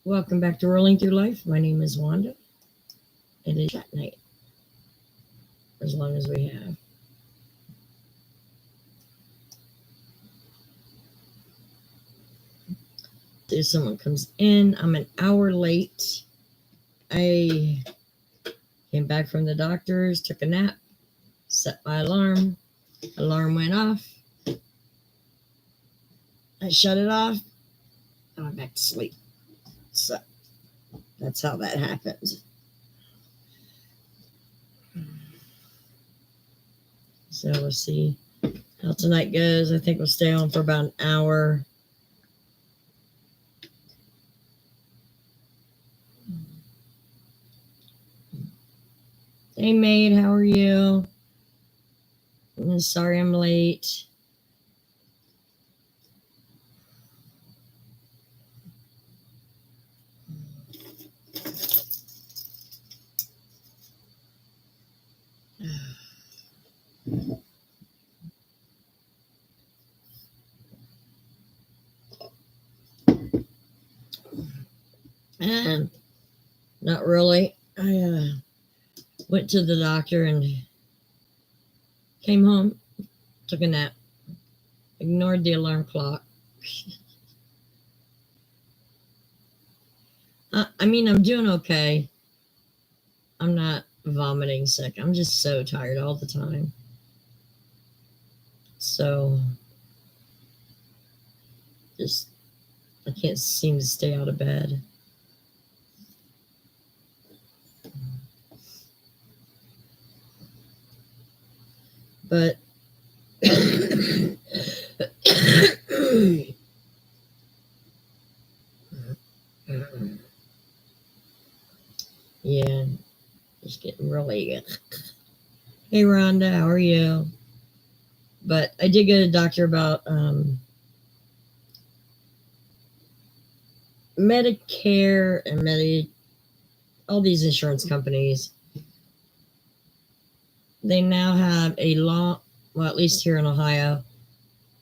Welcome back to Rolling Through Life. My name is Wanda. It is chat night, as long as we have. If someone comes in, I'm an hour late. I came back from the doctor's, took a nap, set my alarm. Alarm went off. I shut it off. I went back to sleep. So that's how that happened. So we'll see how tonight goes. I think we'll stay on for about an hour. Hey, maid, how are you? Sorry I'm late. Not really. I went to the doctor and came home, took a nap, ignored the alarm clock. I'm doing okay. I'm not vomiting sick. I'm just so tired all the time. So, I can't seem to stay out of bed. But yeah, just getting really. Hey, Rhonda, how are you? But I did go to the doctor about Medicare and all these insurance companies. They now have a law, well, at least here in Ohio,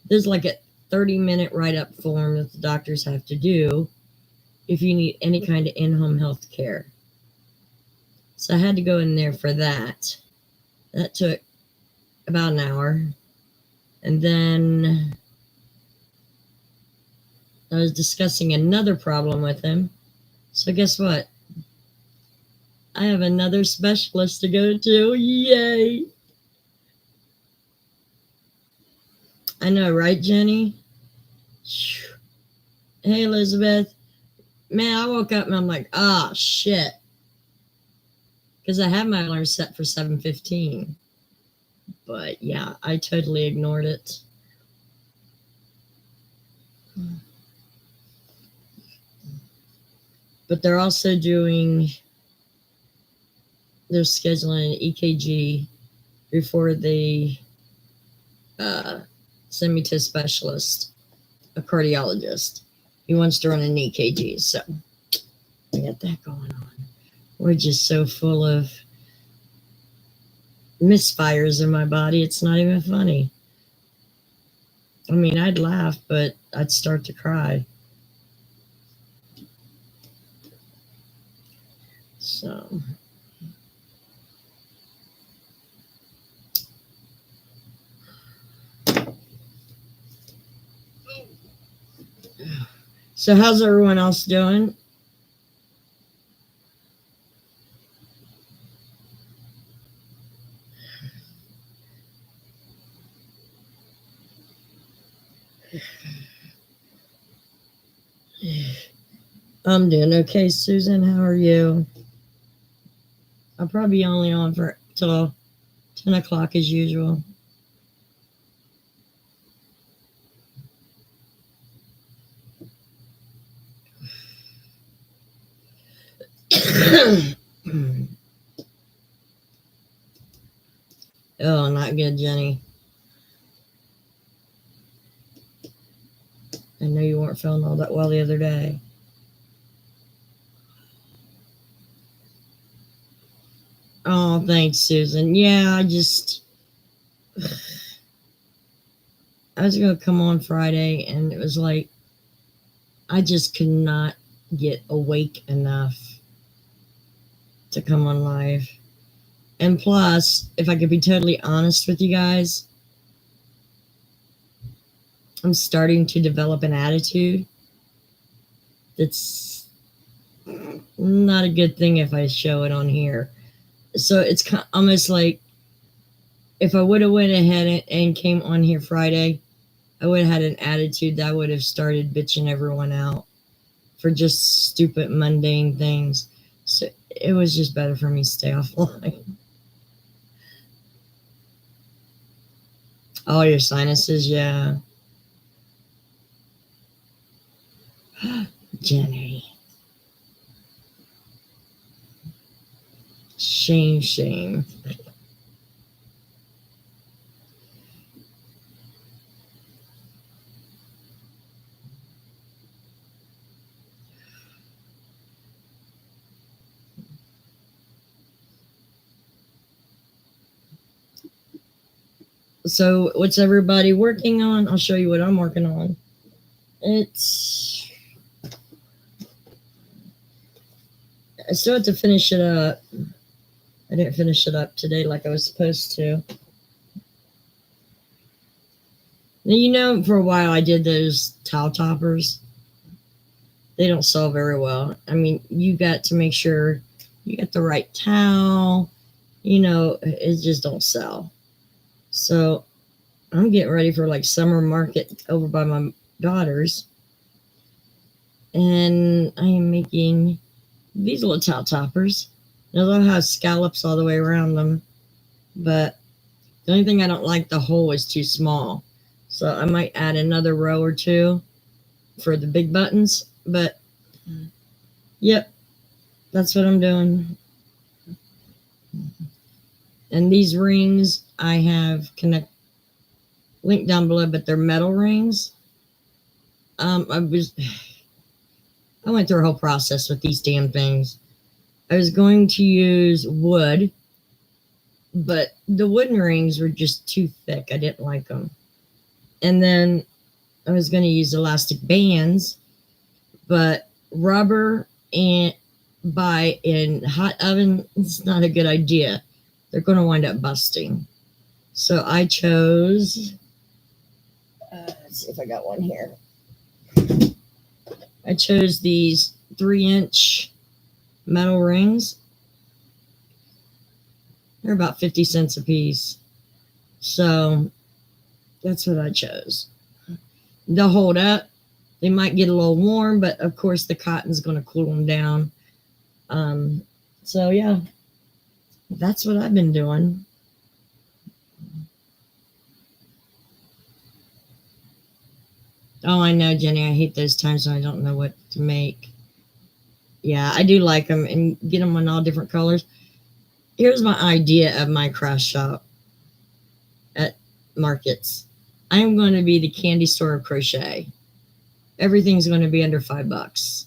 there's like a 30-minute write-up form that the doctors have to do if you need any kind of in-home health care. So I had to go in there for that. That took about an hour. And then I was discussing another problem with him. So guess what? I have another specialist to go to. Yay! I know, right, Jenny? Hey, Elizabeth. Man, I woke up and I'm like, shit. Because I had my alarm set for 7:15. But yeah, I totally ignored it. But they're also they're scheduling an EKG before they send me to a specialist, a cardiologist. He wants to run an EKG, so we got that going on. We're just so full of misfires in my body, it's not even funny. I mean, I'd laugh, but I'd start to cry. So how's everyone else doing? I'm doing okay, Susan. How are you? I'll probably be only on for till 10 o'clock as usual. Oh, not good, Jenny. I know you weren't feeling all that well the other day. Oh, thanks, Susan. Yeah, I was going to come on Friday, and it was like, I just could not get awake enough to come on live. And plus, if I could be totally honest with you guys, I'm starting to develop an attitude that's not a good thing if I show it on here. So it's almost like if I would have went ahead and came on here Friday, I would have had an attitude that I would have started bitching everyone out for just stupid, mundane things. So it was just better for me to stay offline. Oh, your sinuses, yeah. Jenny. Shame, shame. So, what's everybody working on? I'll show you what I'm working on. I still have to finish it up. I didn't finish it up today like I was supposed to. Now, for a while I did those towel toppers. They don't sell very well. I mean, you got to make sure you got the right towel. It just don't sell. So I'm getting ready for like summer market over by my daughter's. And I am making these little towel toppers. Now they'll have scallops all the way around them. But the only thing I don't like, the hole is too small. So I might add another row or two for the big buttons. But yep, that's what I'm doing. And these rings I have linked down below, but they're metal rings. I went through a whole process with these damn things. I was going to use wood, but the wooden rings were just too thick. I didn't like them. And then I was going to use elastic bands, but rubber in hot oven is not a good idea. They're going to wind up busting. So I chose, let's see if I got one here. I chose these 3-inch metal rings. They're about 50 cents a piece. So that's what I chose. They'll hold up. They might get a little warm, but of course the cotton's going to cool them down. So yeah, that's what I've been doing. Oh, I know, Jenny. I hate those times when I don't know what to make. Yeah, I do like them and get them in all different colors. Here's my idea of my craft shop at markets. I am going to be the candy store of crochet. Everything's going to be under $5.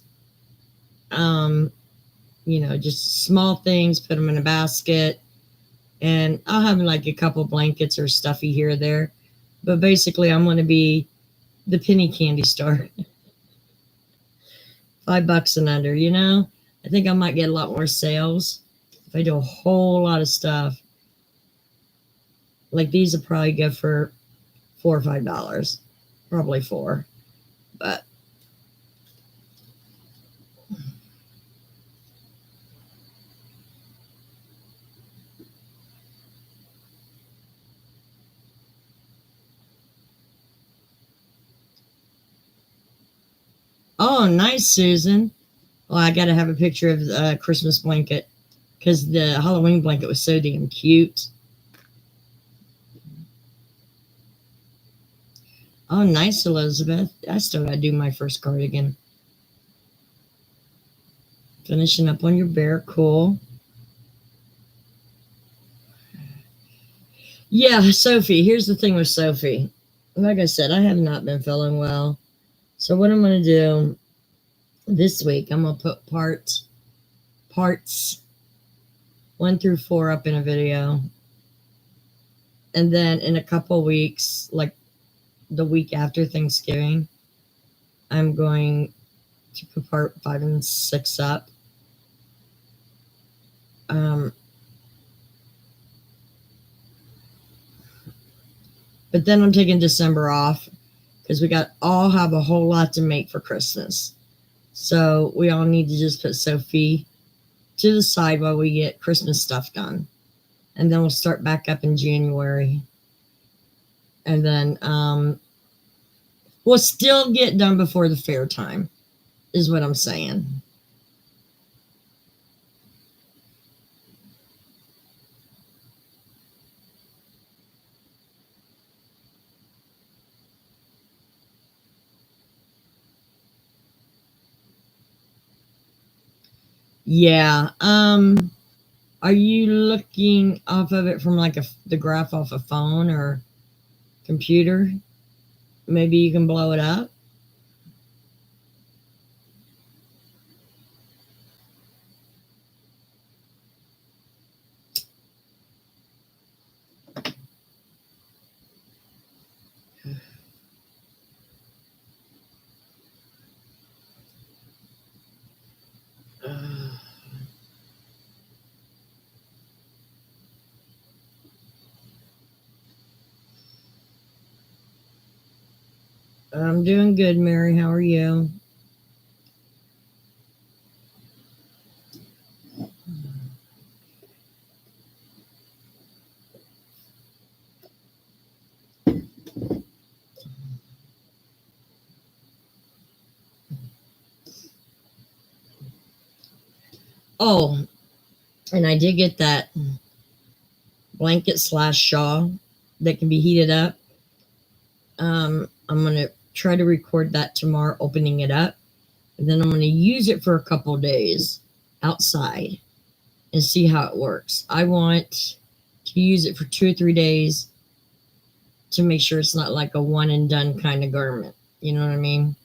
Just small things, put them in a basket, and I'll have like a couple blankets or stuffy here or there. But basically, I'm going to be the penny candy store. $5 and under, I think I might get a lot more sales if I do a whole lot of stuff. Like these will probably go for $4 or $5, probably $4. But oh, nice, Susan. Well, I got to have a picture of the Christmas blanket because the Halloween blanket was so damn cute. Oh, nice, Elizabeth. I still got to do my first cardigan. Finishing up on your bear. Cool. Yeah, Sophie. Here's the thing with Sophie. Like I said, I have not been feeling well. So what I'm going to do this week, I'm going to put parts 1 through 4 up in a video. And then in a couple weeks, like the week after Thanksgiving, I'm going to put part 5 and 6 up. But then I'm taking December off because we all have a whole lot to make for Christmas. So we all need to just put Sophie to the side while we get Christmas stuff done. And then we'll start back up in January. And then we'll still get done before the fair time, is what I'm saying. Yeah. Are you looking off of it from like the graph off a phone or computer? Maybe you can blow it up. I'm doing good, Mary. How are you? Oh, and I did get that blanket / shawl that can be heated up. I'm going to try to record that tomorrow, opening it up. And then I'm going to use it for a couple days outside and see how it works. I want to use it for 2 or 3 days to make sure it's not like a one and done kind of garment. You know what I mean?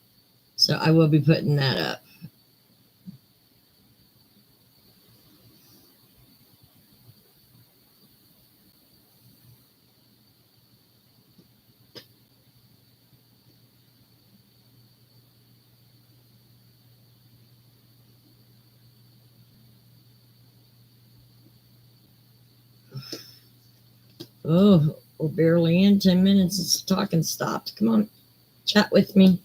So I will be putting that up. Oh, we're barely in 10 minutes. It's talking stopped. Come on, chat with me.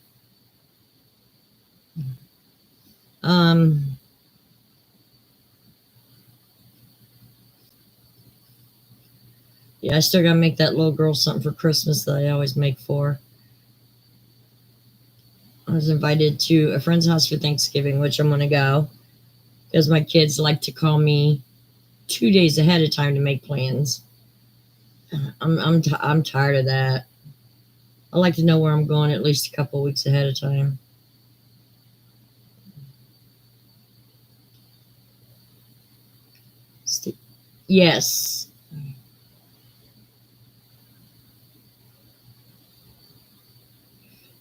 Yeah, I still gotta make that little girl something for Christmas that I always make for her. I was invited to a friend's house for Thanksgiving, which I'm gonna go because my kids like to call me 2 days ahead of time to make plans. I'm tired of that. I like to know where I'm going at least a couple weeks ahead of time. Yes.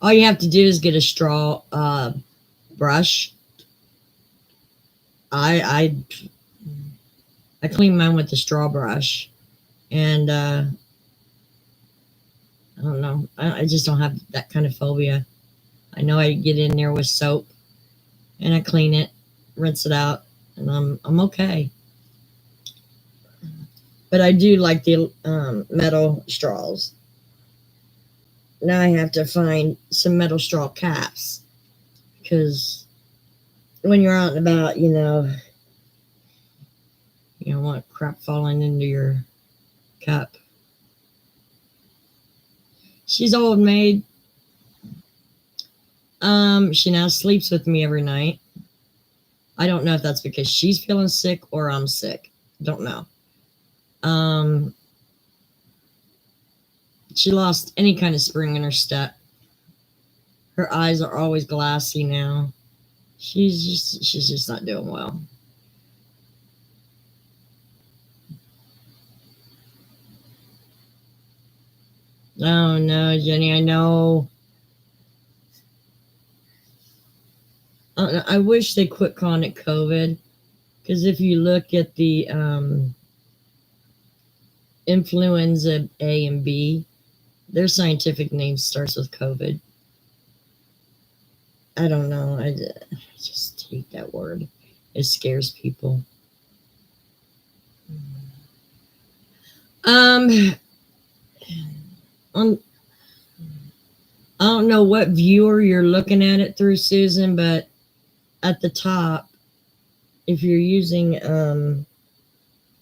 All you have to do is get a straw brush. I clean mine with the straw brush, and I don't know. I just don't have that kind of phobia. I know I get in there with soap, and I clean it, rinse it out, and I'm okay. But I do like the metal straws. Now I have to find some metal straw caps because when you're out and about, you don't want crap falling into your cup. She's old maid. She now sleeps with me every night. I don't know if that's because she's feeling sick or I'm sick. Don't know. She lost any kind of spring in her step. Her eyes are always glassy now. She's just not doing well. Oh no, Jenny, I know. I wish they quit calling it COVID, because if you look at the influenza A and B, their scientific name starts with COVID. I don't know. I just hate that word. It scares people. Um, on I don't know what viewer you're looking at it through, Susan, but at the top, if you're using the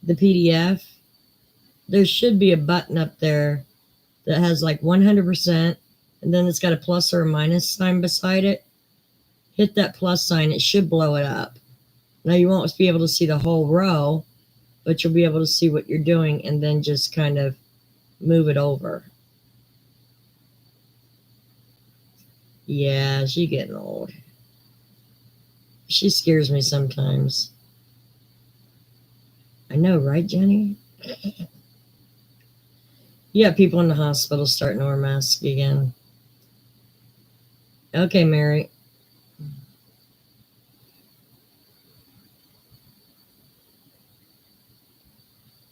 PDF, there should be a button up there that has like 100%, and then it's got a plus or a minus sign beside it. Hit that plus sign, it should blow it up. Now you won't be able to see the whole row, but you'll be able to see what you're doing and then just kind of move it over. Yeah, she's getting old. She scares me sometimes. I know, right, Jenny? Yeah, people in the hospital starting to wear masks again. Okay, Mary.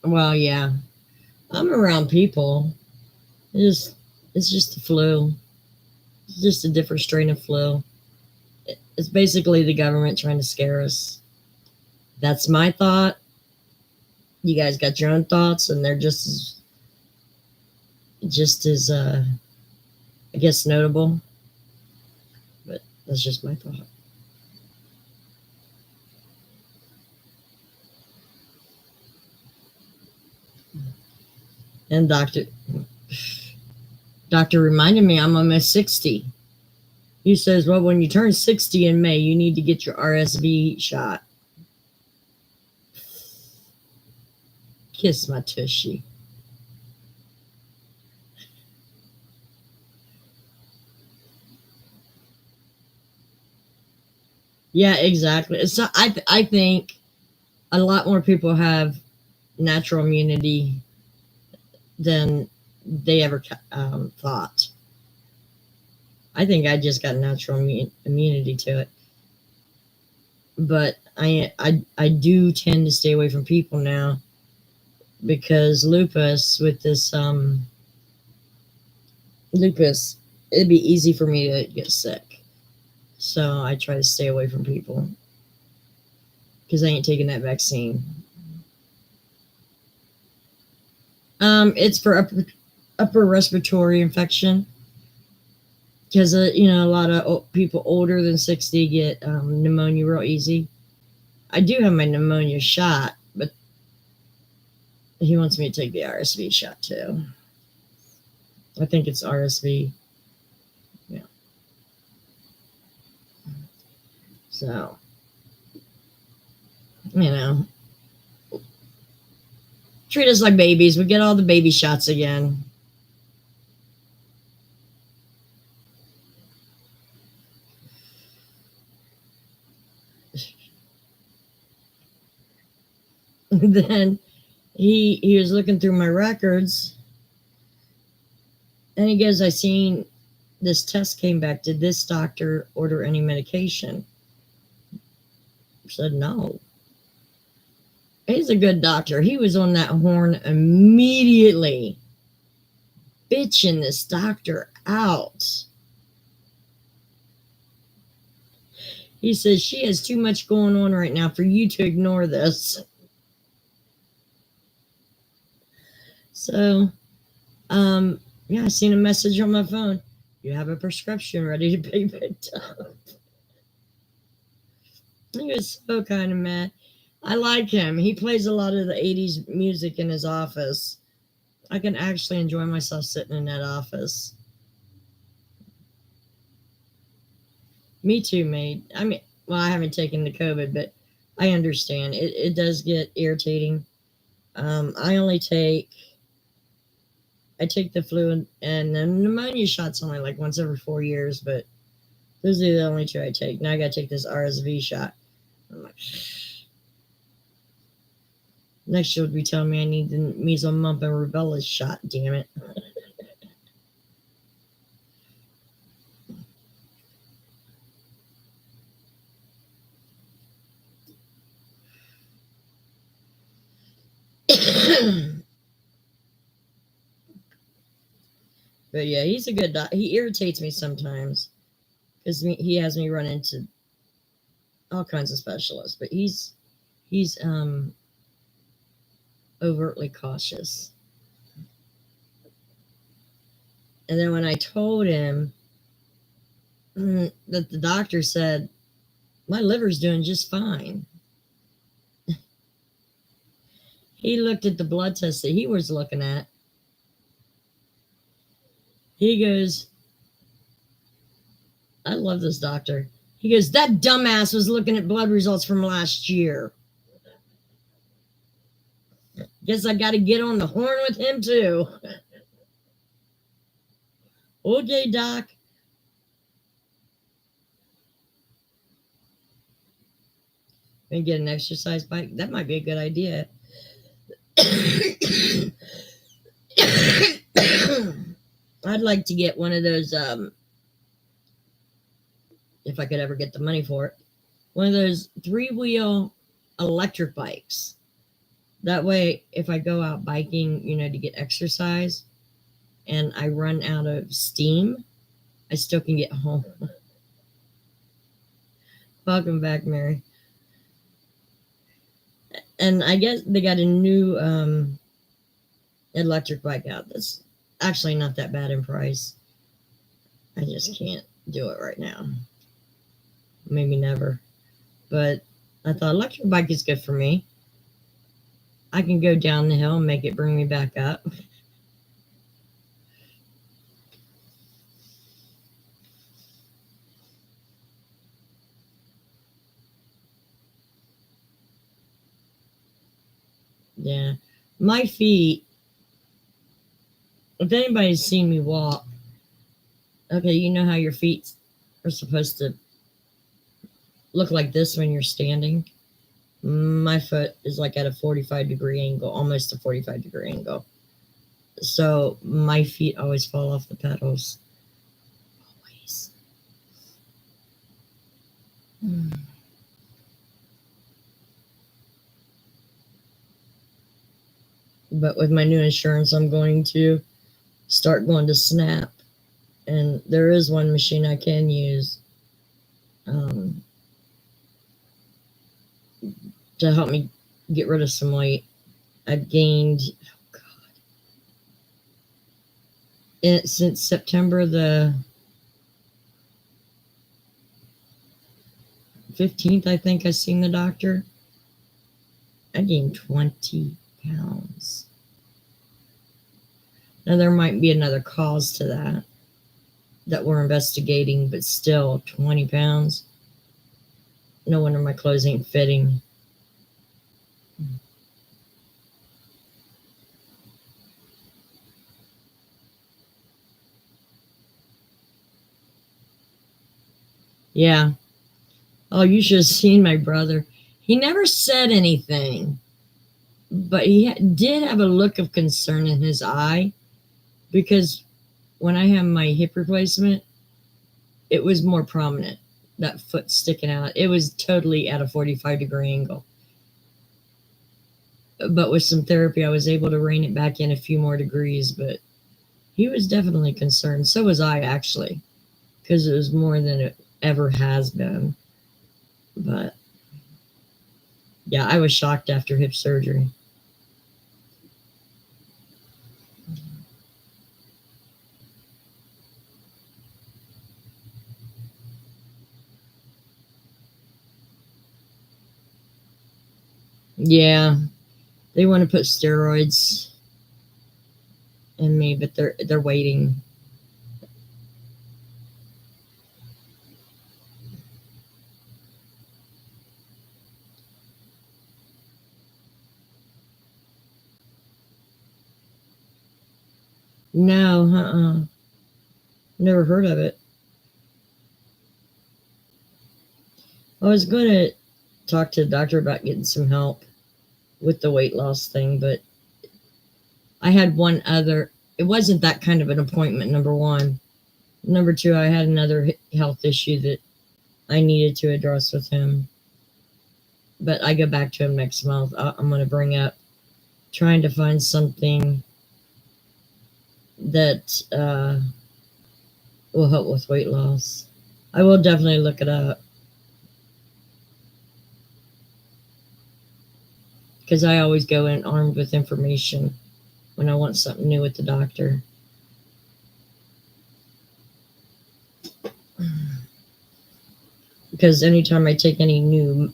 Well, yeah. I'm around people. It's just the flu. It's just a different strain of flu. It's basically the government trying to scare us. That's my thought. You guys got your own thoughts, and they're just as I guess notable. But that's just my thought. And doctor reminded me I'm almost 60. He says, well, when you turn 60 in May, you need to get your RSV shot. Kiss my tushy. Yeah, exactly. It's not, I think a lot more people have natural immunity than they ever thought. I think I just got natural immunity to it, but I do tend to stay away from people now because lupus with this lupus, it'd be easy for me to get sick. So I try to stay away from people because I ain't taking that vaccine. It's for upper respiratory infection because a lot of people older than 60 get pneumonia real easy. I do have my pneumonia shot, but he wants me to take the RSV shot too. I think it's RSV. Yeah. So, treat us like babies. We get all the baby shots again. Then he was looking through my records, and he goes, I seen this test came back. Did this doctor order any medication? I said no. He's a good doctor. He was on that horn immediately, bitching this doctor out. He says she has too much going on right now for you to ignore this. So, yeah, I seen a message on my phone. You have a prescription ready to be picked up. He was so kind of mad. I like him. He plays a lot of the 80s music in his office. I can actually enjoy myself sitting in that office. Me too, mate. I mean, well, I haven't taken the COVID, but I understand. It does get irritating. I take the flu and the pneumonia shots only like once every 4 years, but those are the only two I take. Now I got to take this RSV shot. I'm like, next year will be telling me I need the measles, mumps, and rubella shot. Damn it. But yeah, he's a good doc. He irritates me sometimes because he has me run into all kinds of specialists, but he's overtly cautious. And then when I told him that the doctor said my liver's doing just fine, he looked at the blood test that he was looking at. He goes, I love this doctor. He goes, that dumbass was looking at blood results from last year. Guess I got to get on the horn with him too. Okay, doc. Maybe get an exercise bike. That might be a good idea. I'd like to get one of those, if I could ever get the money for it, one of those 3-wheel electric bikes. That way, if I go out biking, to get exercise and I run out of steam, I still can get home. Welcome back, Mary. And I guess they got a new electric bike out that's actually not that bad in price. I just can't do it right now. Maybe never. But I thought electric bike is good for me. I can go down the hill and make it bring me back up. Yeah. My feet, if anybody's seen me walk, okay, you know how your feet are supposed to look like this when you're standing? My foot is like at a 45-degree angle, almost a 45-degree angle. So my feet always fall off the pedals. Always. But with my new insurance, I'm going to start going to Snap. And there is one machine I can use to help me get rid of some weight. I've gained, since September the 15th, I think I seen the doctor. I gained 20 pounds. Now there might be another cause to that we're investigating, but still 20 pounds. No wonder my clothes ain't fitting. Yeah. Oh, you should have seen my brother. He never said anything, but he did have a look of concern in his eye, because when I had my hip replacement, it was more prominent, that foot sticking out. It was totally at a 45-degree angle. But with some therapy, I was able to rein it back in a few more degrees, but he was definitely concerned. So was I, actually, because it was more than it ever has been. But yeah, I was shocked after hip surgery. Yeah, they want to put steroids in me, but they're waiting. No, never heard of it. I was going to talk to the doctor about getting some help with the weight loss thing, but I had one other. It wasn't that kind of an appointment, number one. Number two, I had another health issue that I needed to address with him. But I go back to him next month. I'm going to bring up trying to find something that will help with weight loss. I will definitely look it up. Because I always go in armed with information when I want something new with the doctor. Because anytime I take any new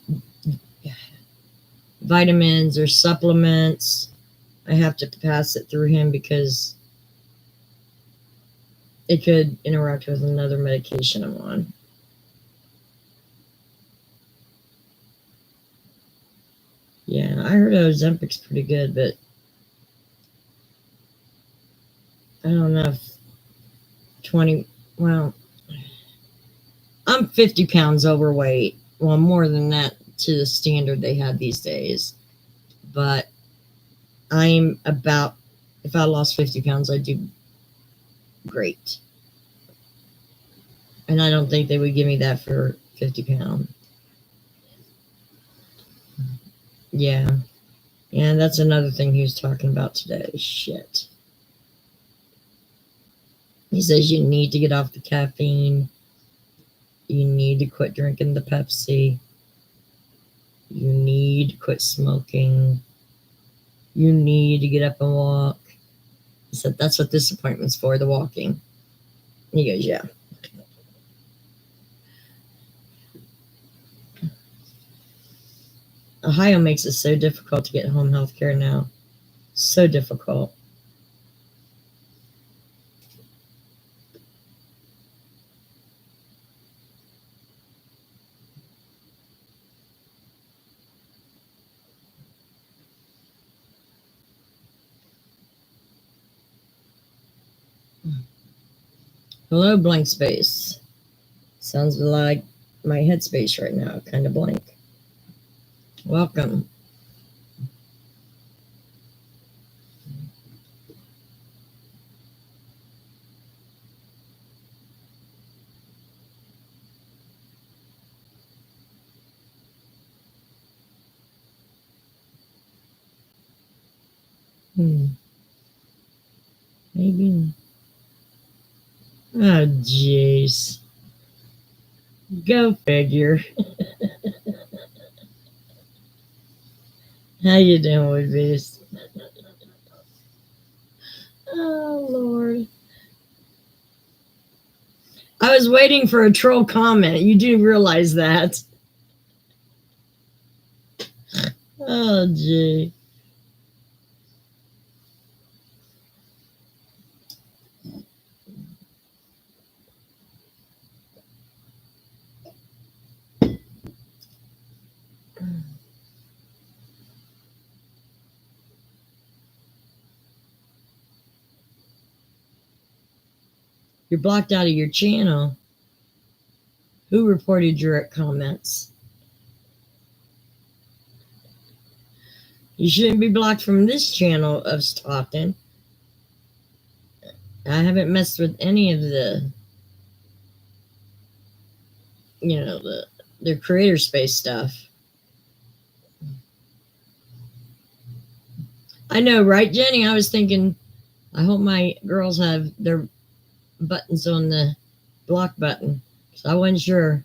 vitamins or supplements, I have to pass it through him because it could interact with another medication I'm on. Yeah, I heard Ozempic's pretty good, but I don't know if 20, well, I'm 50 pounds overweight. Well, more than that to the standard they have these days. But I'm about, if I lost 50 pounds, I'd do great. And I don't think they would give me that for 50 pounds. Yeah. And that's another thing he was talking about today. Shit. He says you need to get off the caffeine. You need to quit drinking the Pepsi. You need to quit smoking. You need to get up and walk. He said, that's what this appointment's for, the walking. And he goes, yeah. Ohio makes it so difficult to get home health care now. So difficult. Hello, blank space. Sounds like my headspace right now, kind of blank. Welcome. Maybe. Oh, jeez. Go figure. How you doing, Beast? Oh, Lord. I was waiting for a troll comment. You do realize that. Oh, gee. You're blocked out of your channel. Who reported your comments? You shouldn't be blocked from this channel of talking. I haven't messed with any of the, the creator space stuff. I know, right, Jenny? I was thinking, I hope my girls have their buttons on the block button. So I wasn't sure.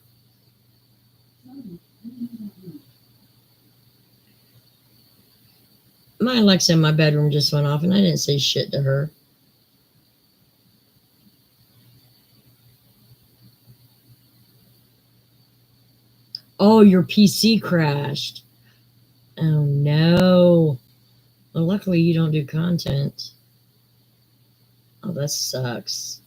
My Alexa in my bedroom just went off, and I didn't say shit to her. Oh, your PC crashed. Oh, no. Well, luckily you don't do content. Oh, that sucks.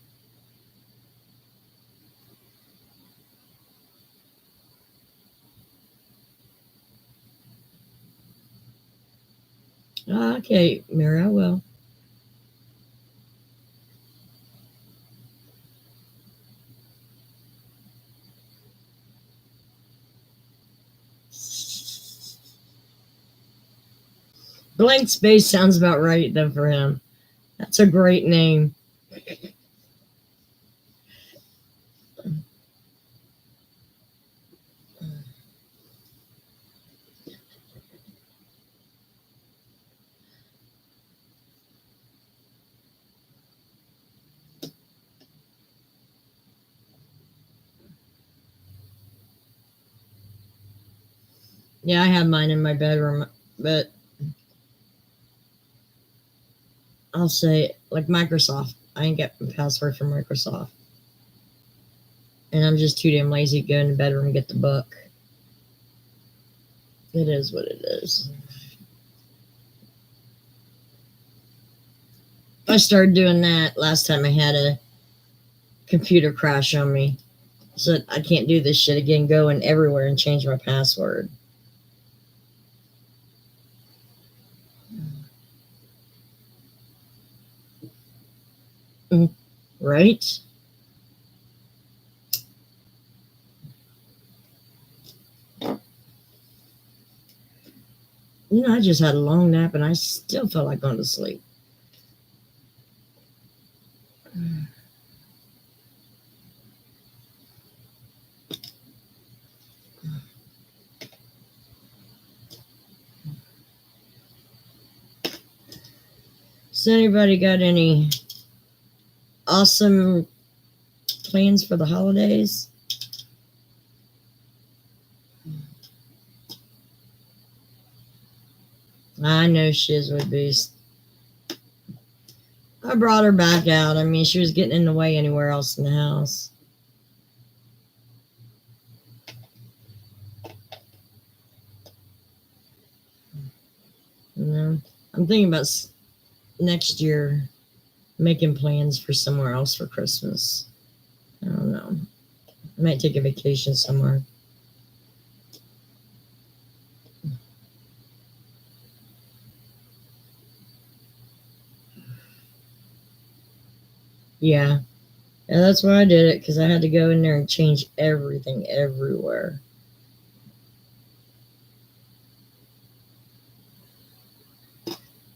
Okay, Mary, I will. Blank space sounds about right, though, for him. That's a great name. Yeah, I have mine in my bedroom, but I'll say like Microsoft. I ain't got a password for Microsoft. And I'm just too damn lazy to go in the bedroom and get the book. It is what it is. I started doing that last time I had a computer crash on me. So I can't do this shit again, going everywhere and change my password. Right? I just had a long nap and I still felt like going to sleep. So anybody got any awesome plans for the holidays? I know Shiz would be. I brought her back out. I mean, she was getting in the way anywhere else in the house. I'm thinking about next year making plans for somewhere else for Christmas. I don't know. I might take a vacation somewhere. Yeah. Yeah, that's why I did it, because I had to go in there and change everything everywhere.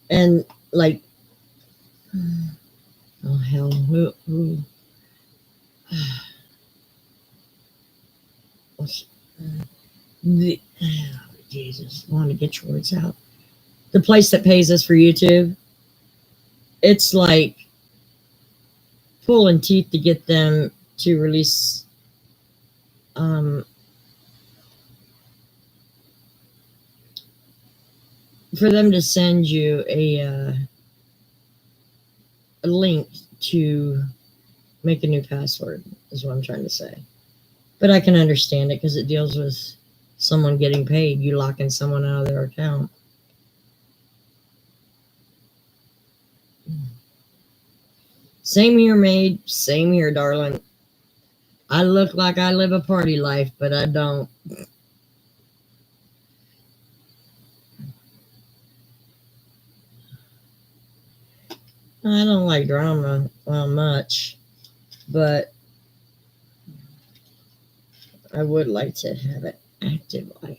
And like, oh hell, who Jesus, I want to get your words out. The place that pays us for YouTube, it's like pulling teeth to get them to release for them to send you a link to make a new password, is what I'm trying to say. But I can understand it because it deals with someone getting paid, you locking someone out of their account. Same here, maid. Same here, darling. I look like I live a party life, but I don't. I don't like drama much, but I would like to have an active life.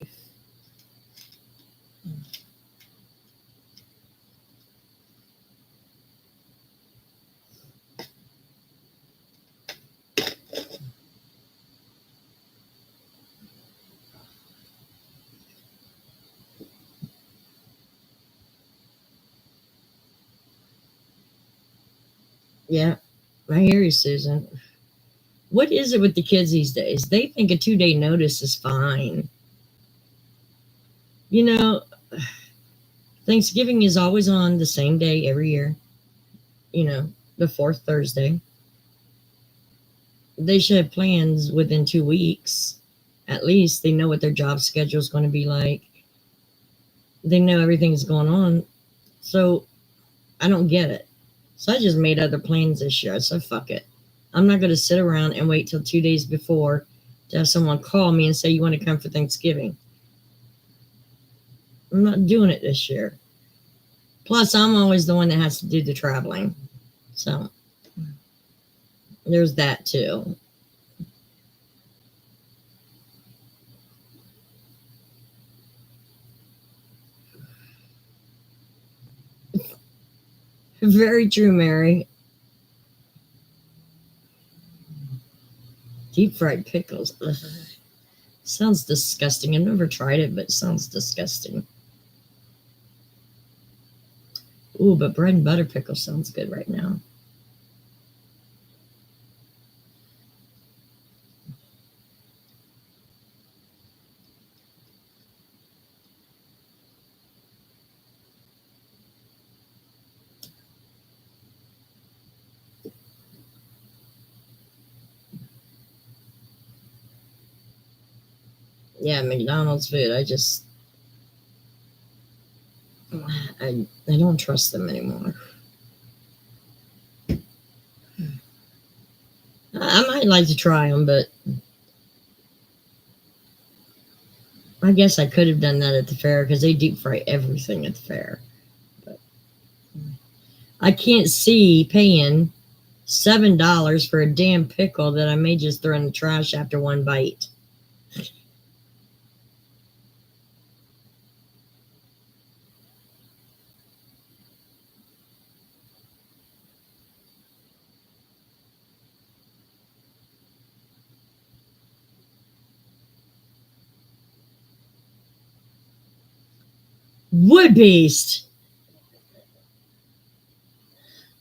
Yeah, I hear you, Susan. What is it with the kids these days? They think a 2-day notice is fine. Thanksgiving is always on the same day every year. The fourth Thursday. They should have plans within 2 weeks. At least they know what their job schedule is going to be like. They know everything's going on. So I don't get it. So I just made other plans this year. So fuck it. I'm not going to sit around and wait till 2 days before to have someone call me and say, you want to come for Thanksgiving? I'm not doing it this year. Plus, I'm always the one that has to do the traveling. So there's that too. Very true, Mary. Deep fried pickles. Ugh. Sounds disgusting. I've never tried it, but it sounds disgusting. Ooh, but bread and butter pickle sounds good right now. Yeah, McDonald's food. I don't trust them anymore. I might like to try them, but I guess I could have done that at the fair because they deep fry everything at the fair. But I can't see paying $7 for a damn pickle that I may just throw in the trash after one bite. Wood beast.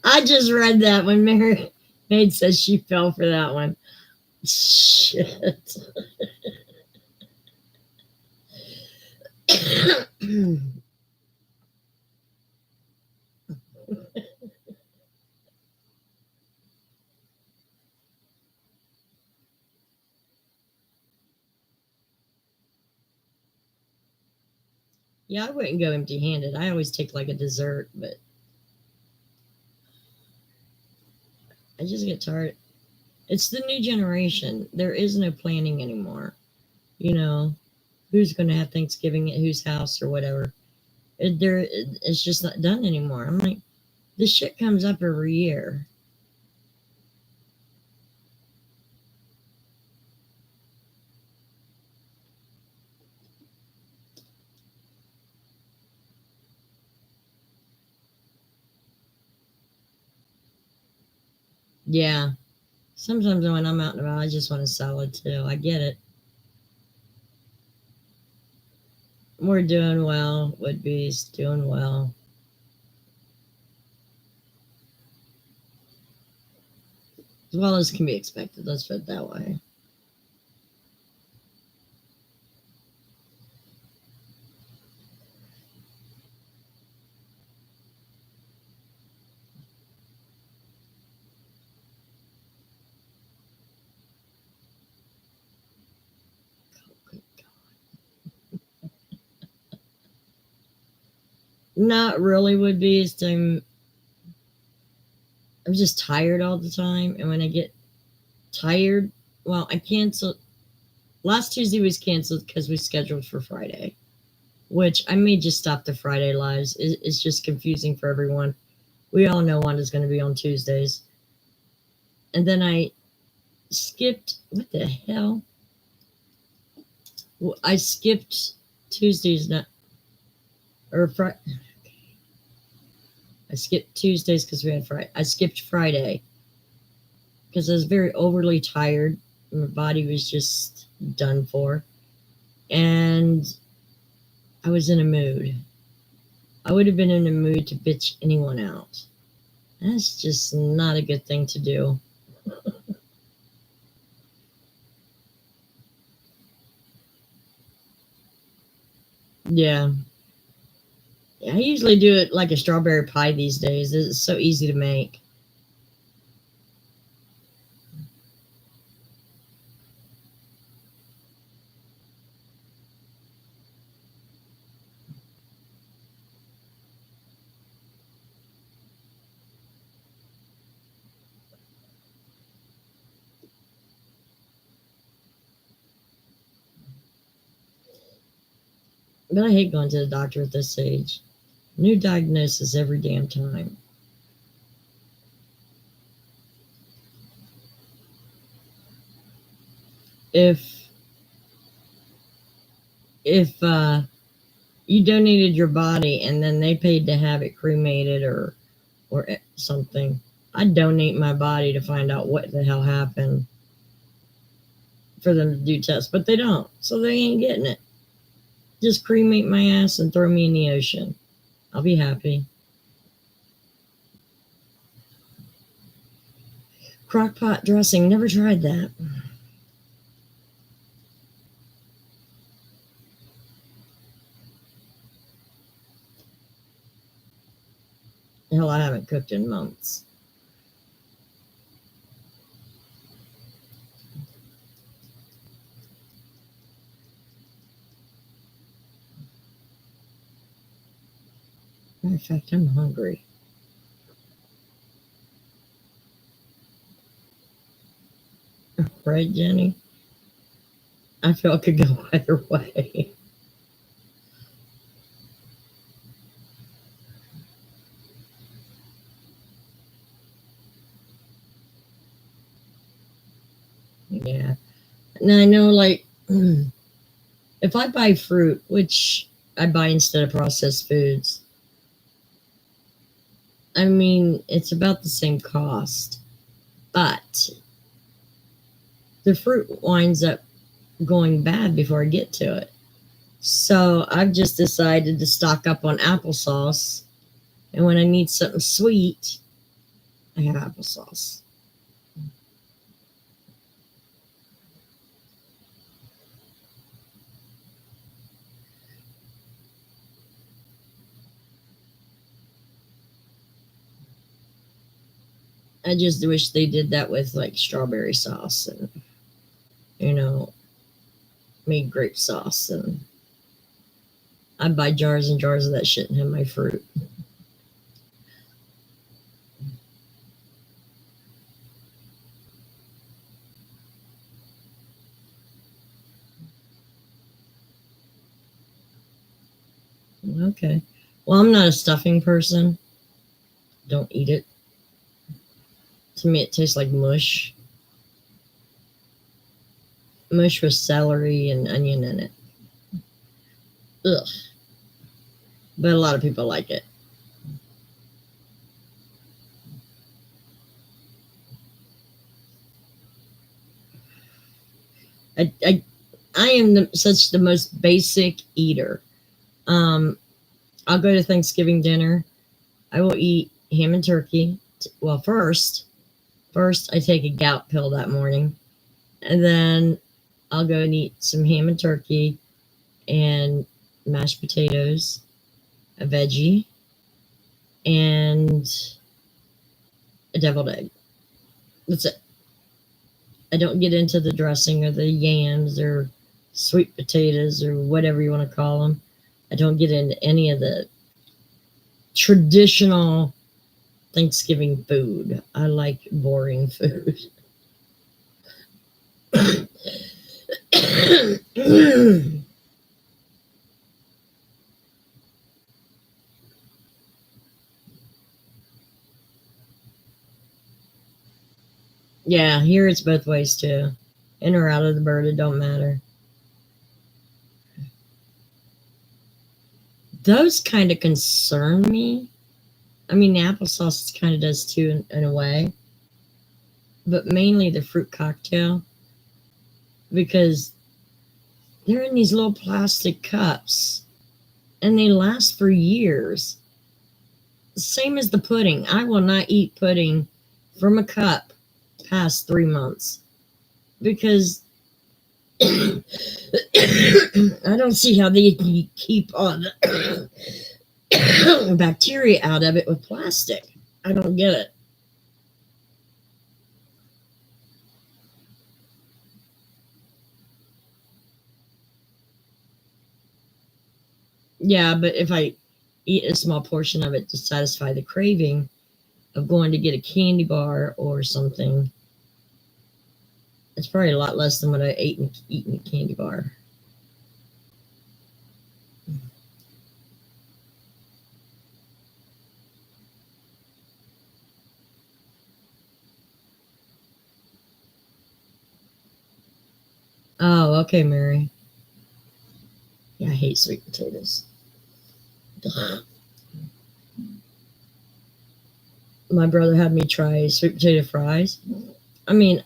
I just read that when Mary Maid says she fell for that one. Shit. Yeah, I wouldn't go empty handed. I always take like a dessert, but I just get tired. It's the new generation. There is no planning anymore. You know, who's going to have Thanksgiving at whose house or whatever. It's just not done anymore. I'm like, this shit comes up every year. Yeah. Sometimes when I'm out and about, I just want a salad too. I get it. We're doing well. Woodbee's doing well. As well as can be expected. Let's put it that way. Not really Woodbee's. I'm just tired all the time. And when I get tired, well, I canceled. Last Tuesday was canceled because we scheduled for Friday, which I may just stop the Friday lives. It's just confusing for everyone. We all know Wanda's going to be on Tuesdays. And then I skipped, what the hell? I skipped Tuesdays, not, or Friday. I skipped Tuesdays because we had Friday. I skipped Friday because I was very overly tired. My body was just done for. And I was in a mood. I would have been in a mood to bitch anyone out. That's just not a good thing to do. Yeah. I usually do it like a strawberry pie these days. It's so easy to make. But I hate going to the doctor at this age. New diagnosis every damn time. If if you donated your body and then they paid to have it cremated or something, I'd donate my body to find out what the hell happened for them to do tests, but they don't, so they ain't getting it. Just cremate my ass and throw me in the ocean. I'll be happy. Crockpot dressing, never tried that. Hell, I haven't cooked in months. Matter of fact, I'm hungry. Right, Jenny? I feel it could go either way. Yeah. And I know, like, if I buy fruit, which I buy instead of processed foods, I mean, it's about the same cost, but the fruit winds up going bad before I get to it. So I've just decided to stock up on applesauce, and when I need something sweet, I have applesauce. I just wish they did that with like strawberry sauce and, you know, made grape sauce. And I buy jars and jars of that shit and have my fruit. Okay. Well, I'm not a stuffing person. Don't eat it. To me, it tastes like mush. Mush with celery and onion in it. Ugh. But a lot of people like it. I am such the most basic eater. Um, I'll go to Thanksgiving dinner. I will eat ham and turkey. Well, first I take a gout pill that morning, and then I'll go and eat some ham and turkey and mashed potatoes, a veggie, and a deviled egg. That's it. I don't get into the dressing or the yams or sweet potatoes or whatever you want to call them. I don't get into any of the traditional Thanksgiving food. I like boring food. Yeah, here it's both ways too. In or out of the bird, it don't matter. Those kind of concern me. I mean, the applesauce kind of does too in a way, but mainly the fruit cocktail because they're in these little plastic cups and they last for years. Same as the pudding. I will not eat pudding from a cup past 3 months because I don't see how they can keep all the bacteria out of it with plastic. I don't get it. Yeah, but if I eat a small portion of it to satisfy the craving of going to get a candy bar or something, it's probably a lot less than what I ate in eating a candy bar. Oh, okay, Mary. Yeah, I hate sweet potatoes. My brother had me try sweet potato fries. I mean,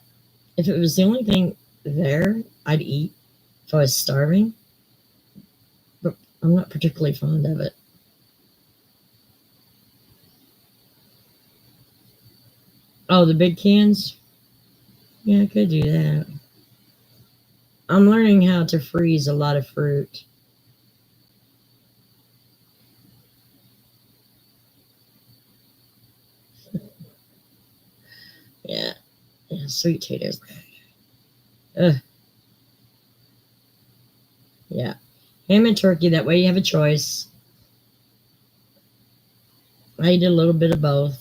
if it was the only thing there, I'd eat if I was starving, but I'm not particularly fond of it. Oh, the big cans? Yeah, I could do that. I'm learning how to freeze a lot of fruit. Yeah, yeah, sweet potatoes. Ugh, yeah. Ham and turkey, that way you have a choice. I eat a little bit of both.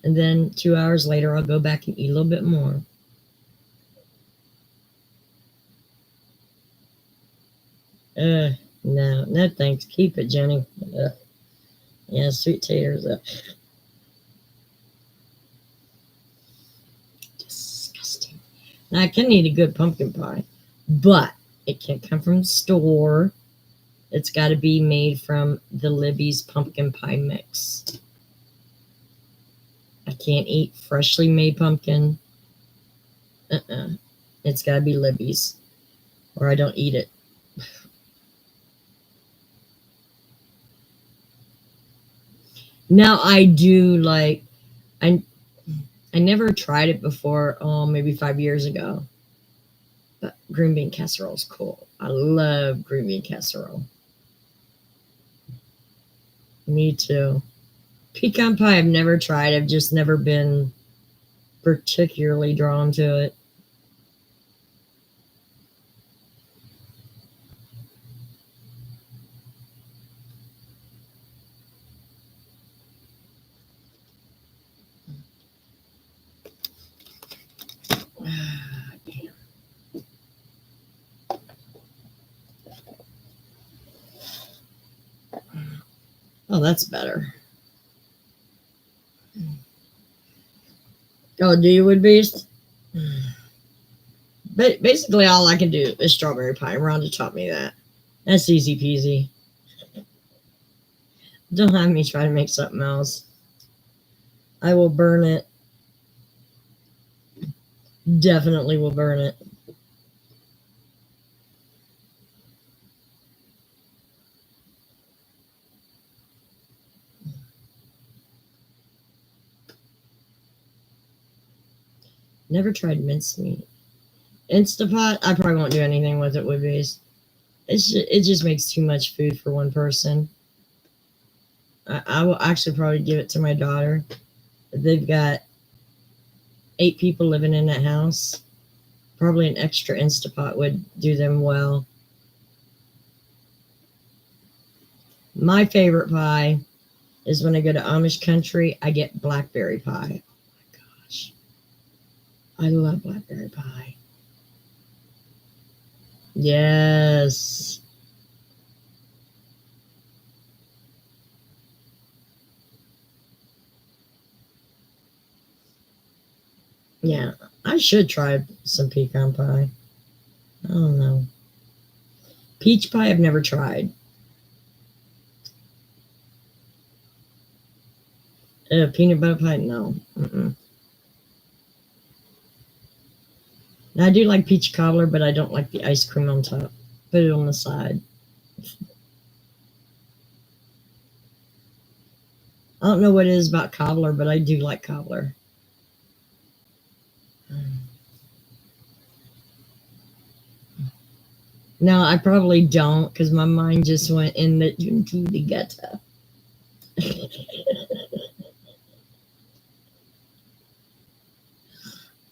And then 2 hours later, I'll go back and eat a little bit more. No, no thanks. Keep it, Jenny. Yeah, sweet taters. Disgusting. Now, I can eat a good pumpkin pie, but it can't come from the store. It's got to be made from the Libby's pumpkin pie mix. I can't eat freshly made pumpkin. It's got to be Libby's, or I don't eat it. Now I do like I never tried it before. Oh, maybe 5 years ago. But green bean casserole is cool. I love green bean casserole. Me too. Pecan pie I've never tried. I've just never been particularly drawn to it. Oh, that's better. Oh, do you, Wood Beast? But basically, all I can do is strawberry pie. Rhonda taught me that. That's easy peasy. Don't have me try to make something else. I will burn it. Definitely will burn it. Never tried mincemeat. Instapot, I probably won't do anything with it, Wood Beast. It just makes too much food for one person. I will actually probably give it to my daughter. They've got 8 people living in that house. Probably an extra Instapot would do them well. My favorite pie is when I go to Amish country, I get blackberry pie. Oh my gosh. I love blackberry pie. Yes. Yeah, I should try some pecan pie. I don't know. Peach pie, I've never tried. Peanut butter pie, no. Now, I do like peach cobbler, but I don't like the ice cream on top. Put it on the side. I don't know what it is about cobbler, but I do like cobbler. No, I probably don't because my mind just went into the gutter.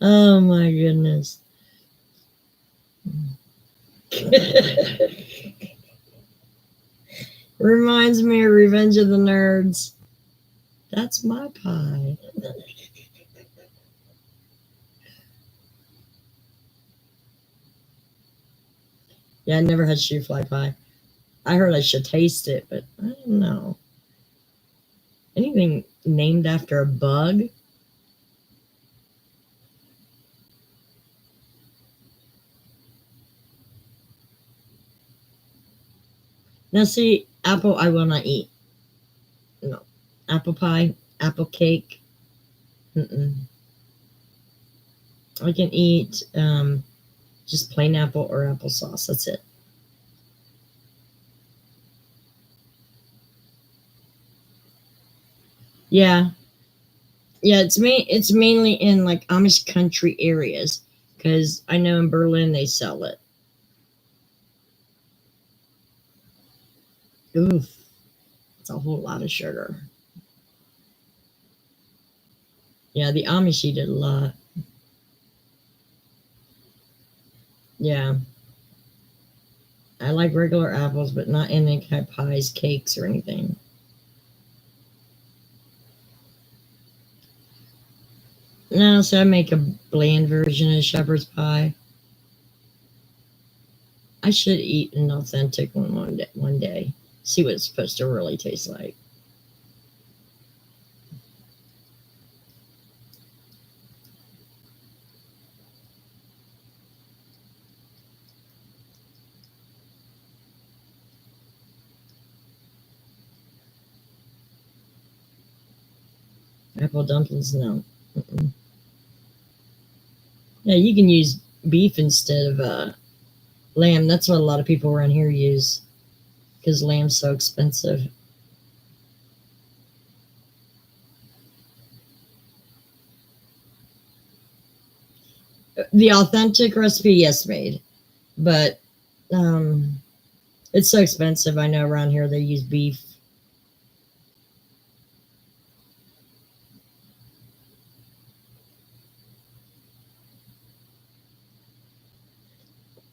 Oh my goodness. Reminds me of Revenge of the Nerds. That's my pie. Yeah, I never had shoe fly pie. I heard I should taste it, but I don't know. Anything named after a bug? Now, see, apple I will not eat. No. Apple pie, apple cake. Mm-mm. I can eat just plain apple or applesauce. That's it. Yeah, yeah. It's mainly in like Amish country areas because I know in Berlin they sell it. Oof, it's a whole lot of sugar. Yeah, the Amish eat it a lot. Yeah. I like regular apples, but not in any kind of pies, cakes, or anything. No, so I make a bland version of shepherd's pie. I should eat an authentic one day. See what it's supposed to really taste like. Apple dumplings, no. Mm-mm. Yeah, you can use beef instead of lamb. That's what a lot of people around here use because lamb's so expensive. The authentic recipe, yes, made, but um, it's so expensive. I know around here they use beef.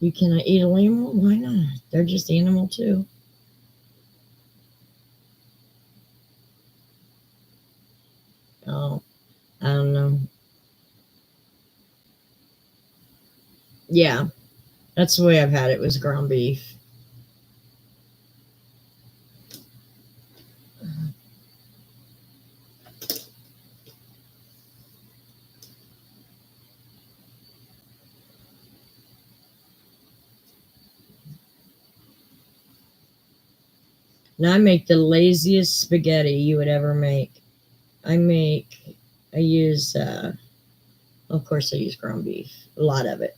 You cannot eat a lamb? Why not? They're just animal too. Oh, I don't know. Yeah, that's the way I've had it was ground beef. Now I make the laziest spaghetti you would ever make. I make, I use, of course, I use ground beef, a lot of it.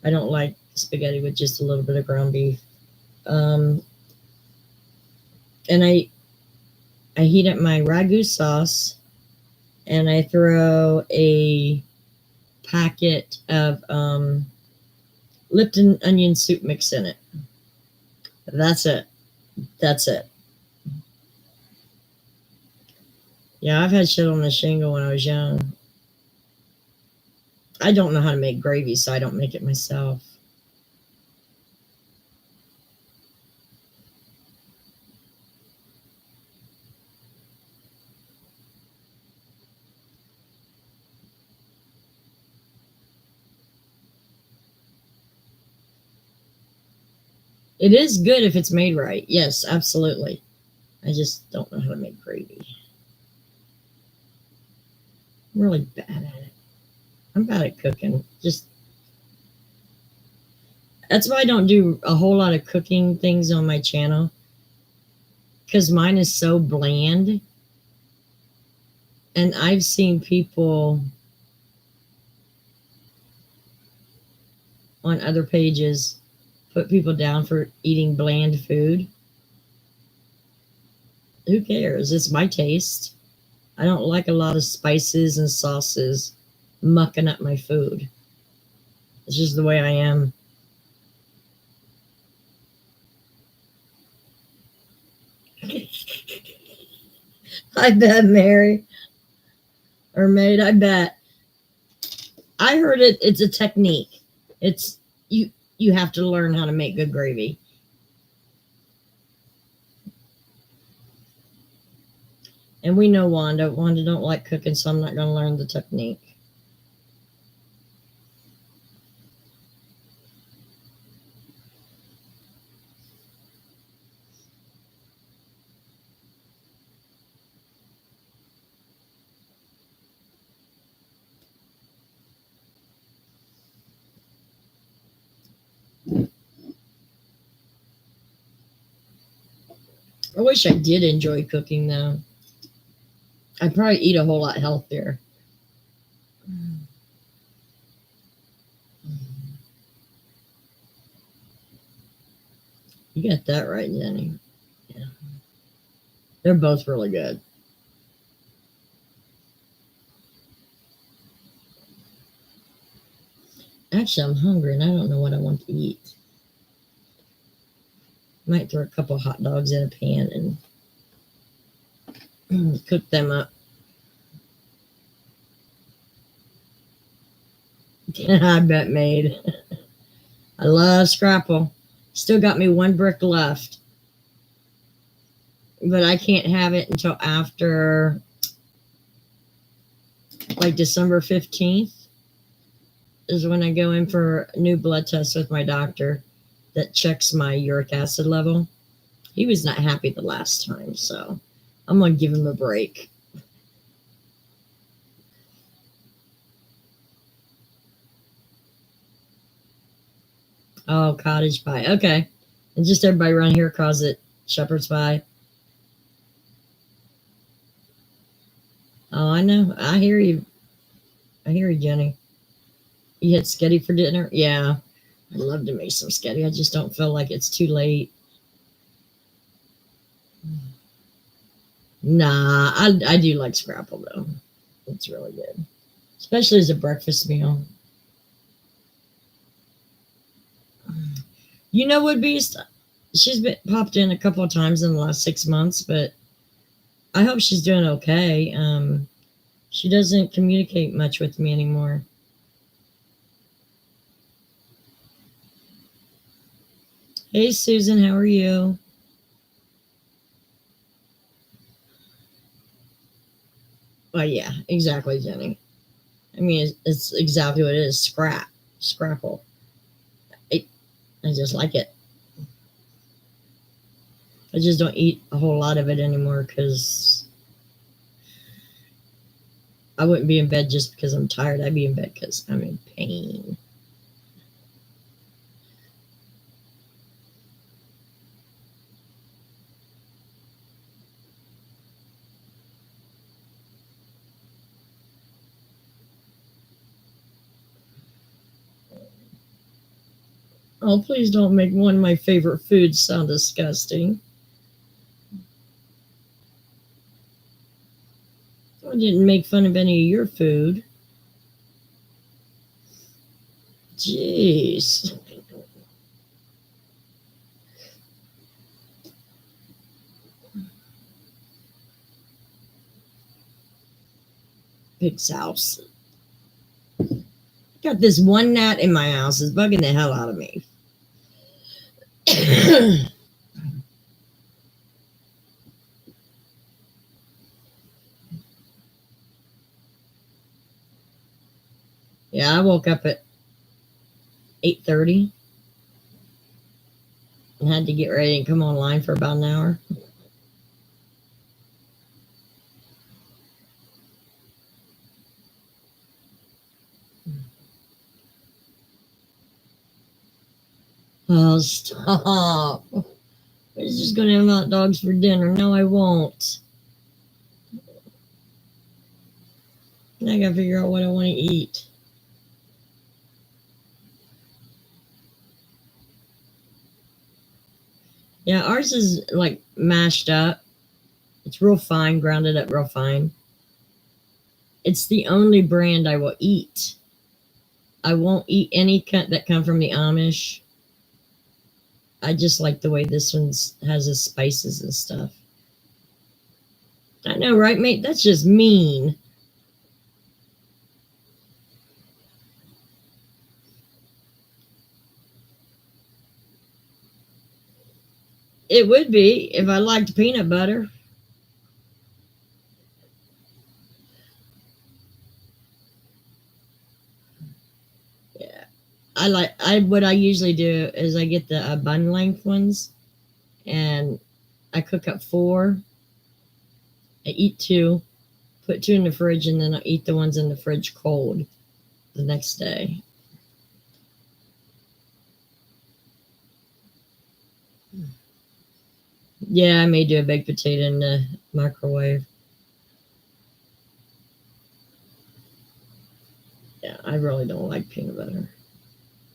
I don't like spaghetti with just a little bit of ground beef. Um, and I heat up my ragu sauce and I throw a packet of Lipton onion soup mix in it. That's it. That's it. Yeah, I've had shit on the shingle when I was young. I don't know how to make gravy, so I don't make it myself. It is good if it's made right. Yes, absolutely. I just don't know how to make gravy. I'm really bad at it. I'm bad at cooking. Just that's why I don't do a whole lot of cooking things on my channel because mine is so bland. And I've seen people on other pages put people down for eating bland food. Who cares? It's my taste. I don't like a lot of spices and sauces mucking up my food. It's just the way I am. I bet, Mary or maid. I bet. I heard it. It's a technique. It's you have to learn how to make good gravy. And we know Wanda. Wanda don't like cooking, so I'm not going to learn the technique. I wish I did enjoy cooking though. I'd probably eat a whole lot healthier. You got that right, Jenny. Yeah. They're both really good. Actually, I'm hungry and I don't know what I want to eat. Might throw a couple hot dogs in a pan and cook them up. I bet, maid. I love scrapple. Still got me one brick left, but I can't have it until after like December 15th is when I go in for a new blood test with my doctor that checks my uric acid level. He was not happy the last time, so I'm going to give him a break. Oh, cottage pie. Okay. And just everybody around here calls it shepherd's pie. Oh, I know. I hear you. I hear you, Jenny. You had sketty for dinner? Yeah. I'd love to make some sketty. I just don't feel like it's too late. Nah, I do like scrapple, though. It's really good. Especially as a breakfast meal. You know what, Beast? She's been popped in a couple of times in the last 6 months, but I hope she's doing okay. She doesn't communicate much with me anymore. Hey, Susan, how are you? Well, yeah, exactly, Jenny. I mean, it's exactly what it is. Scrapple. I just like it. I just don't eat a whole lot of it anymore because I wouldn't be in bed just because I'm tired. I'd be in bed because I'm in pain. Oh, please don't make one of my favorite foods sound disgusting. I didn't make fun of any of your food. Jeez. Pig's house. Got this one gnat in my house. It's bugging the hell out of me. Yeah, I woke up at 8:30 and had to get ready and come online for about an hour. Oh, stop. I was just going to have hot dogs for dinner. No, I won't. Now I got to figure out what I want to eat. Yeah, ours is like mashed up. It's real fine, grounded up real fine. It's the only brand I will eat. I won't eat any that come from the Amish. I just like the way this one has the spices and stuff. I know, right, mate? That's just mean. It would be if I liked peanut butter. Yeah. What I usually do is I get the bun length ones and I cook up 4. I eat 2, put 2 in the fridge, and then I eat the ones in the fridge cold the next day. Yeah, I may do a baked potato in the microwave. Yeah, I really don't like peanut butter.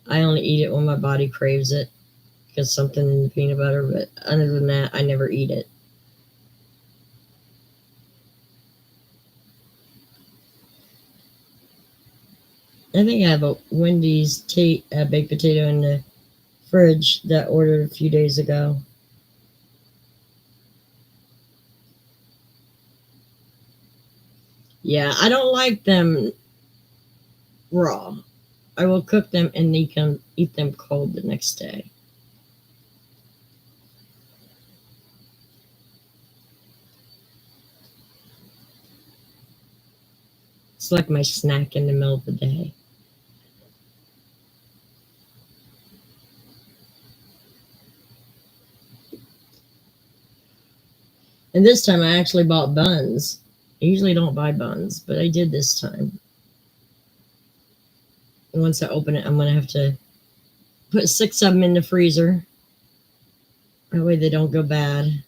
I only eat it when my body craves it because something in the peanut butter, but other than that, I never eat it. I think I have a Wendy's baked potato in the fridge that I ordered a few days ago. Yeah, I don't like them raw. I will cook them and eat them cold the next day. like my snack in the middle of the day. And this time I actually bought buns. I usually don't buy buns, but I did this time. And once I open it, I'm going to have to put 6 of them in the freezer. That way they don't go bad.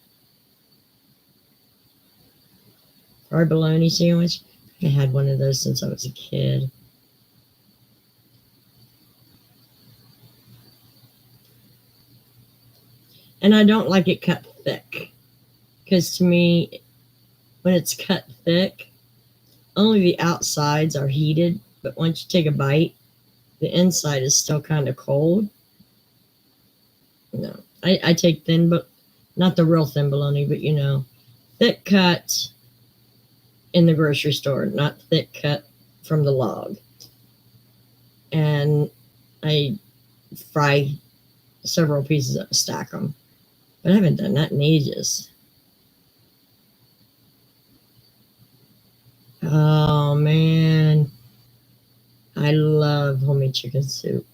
Fried bologna sandwich. I had one of those since I was a kid. And I don't like it cut thick. Because to me, when it's cut thick, only the outsides are heated. But once you take a bite, the inside is still kind of cold. No, I take thin, but not the real thin bologna, but thick cut in the grocery store, not thick cut from the log. And I fry several pieces up, stack them. But I haven't done that in ages. Oh man, I love homemade chicken soup.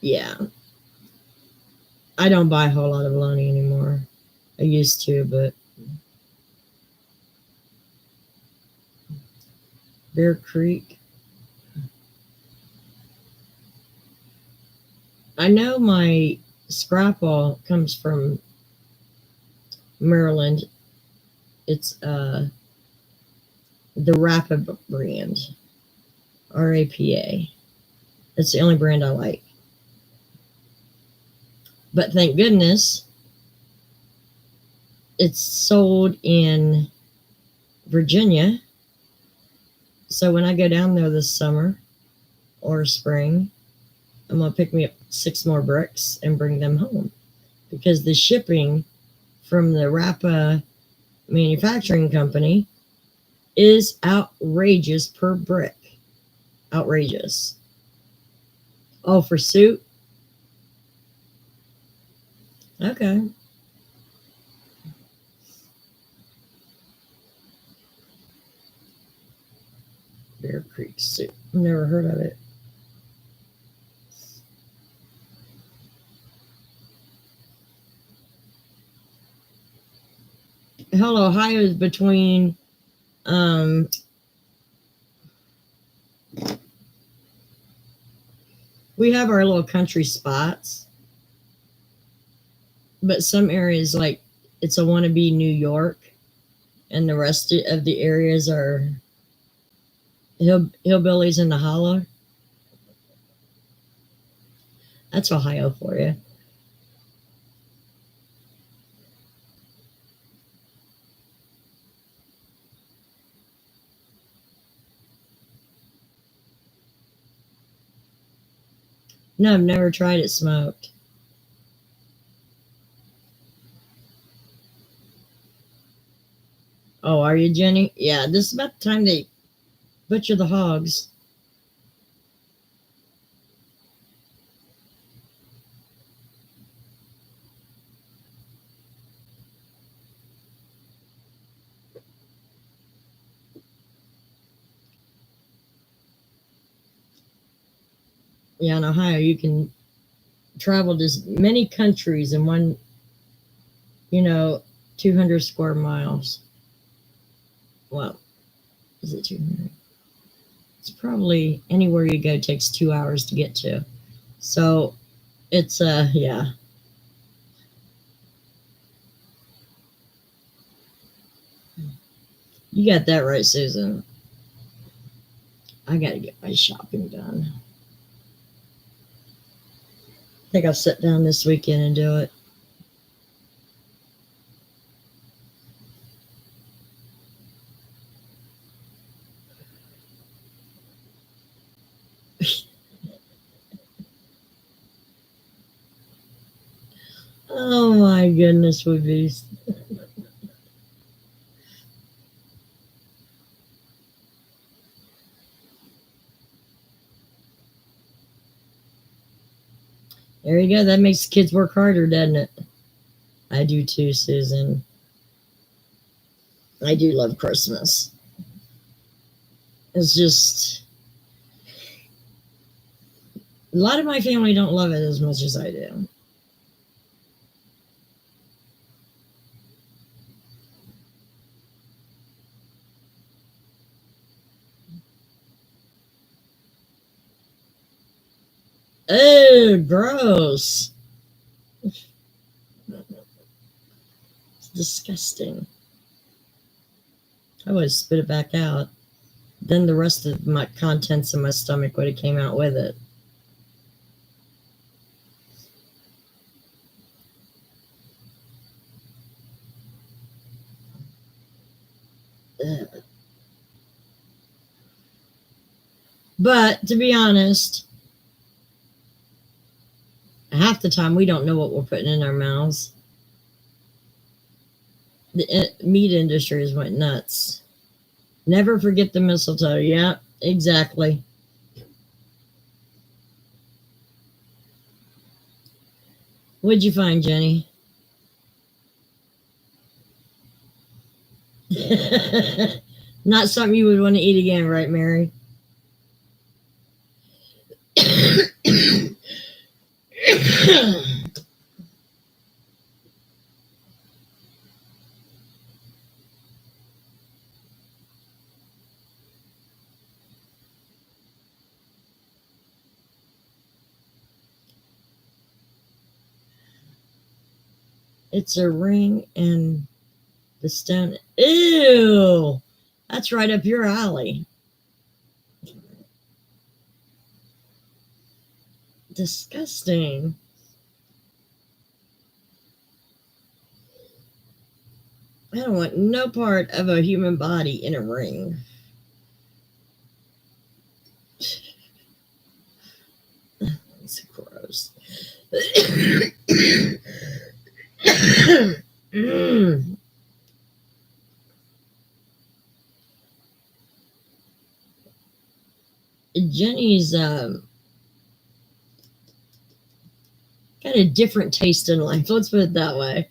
Yeah. I don't buy a whole lot of bologna anymore. I used to, but Bear Creek. I know my scrapple comes from Maryland. It's the Rapa brand, RAPA. It's the only brand I like. But thank goodness it's sold in Virginia. So when I go down there this summer or spring, I'm going to pick me up 6 more bricks and bring them home. Because the shipping from the Rapa manufacturing company is outrageous per brick. Outrageous. Oh, for soup? Okay. Bear Creek soup. Never heard of it. Hell, Ohio is between we have our little country spots, but some areas like it's a wannabe New York, and the rest of the areas are hillbillies in the holler. That's Ohio for you. No, I've never tried it smoked. Oh, are you, Jenny? Yeah, this is about the time they butcher the hogs. Yeah, in Ohio, you can travel to many countries in one, 200 square miles. Well, is it 200? It's probably anywhere you go takes 2 hours to get to. So it's, yeah. You got that right, Susan. I got to get my shopping done. I think I'll sit down this weekend and do it. Oh my goodness, Woodies. There you go. That makes kids work harder, doesn't it? I do too, Susan. I do love Christmas. It's just a lot of my family don't love it as much as I do. Oh, gross. It's disgusting. I would have spit it back out. Then the rest of my contents of my stomach would have came out with it. Ugh. But to be honest, half the time we don't know what we're putting in our mouths. The meat industry has went nuts. Never forget the mistletoe. Yeah, exactly. What'd you find, Jenny? Not something you would want to eat again, right, Mary? It's a ring and the stone. Ew! That's right up your alley. Disgusting. I don't want no part of a human body in a ring. It's gross. Mm. Jenny's got a different taste in life. Let's put it that way.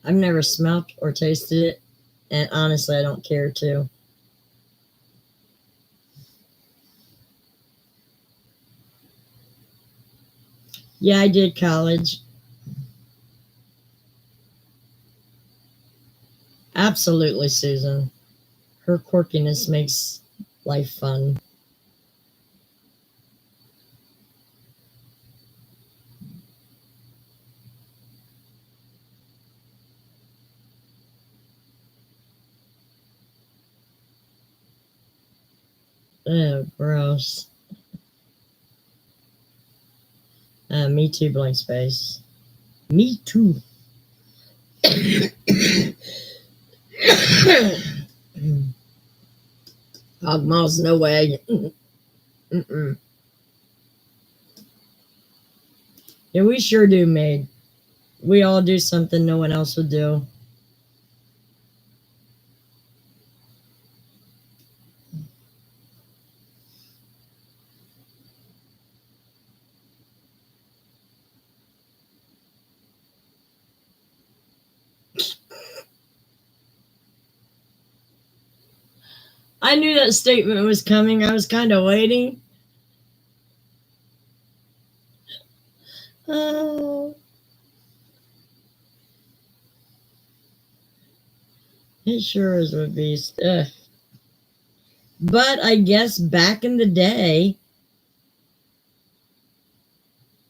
I've never smelled or tasted it, and honestly, I don't care to. Yeah, I did college. Absolutely, Susan. Her quirkiness makes life fun. Oh, gross. Me too, blank space. Me too. Hog mouse, no way. Mm-mm. Yeah, we sure do, Maid. We all do something no one else would do. I knew that statement was coming. I was kind of waiting. Oh, it sure is a beast. Ugh. But I guess back in the day,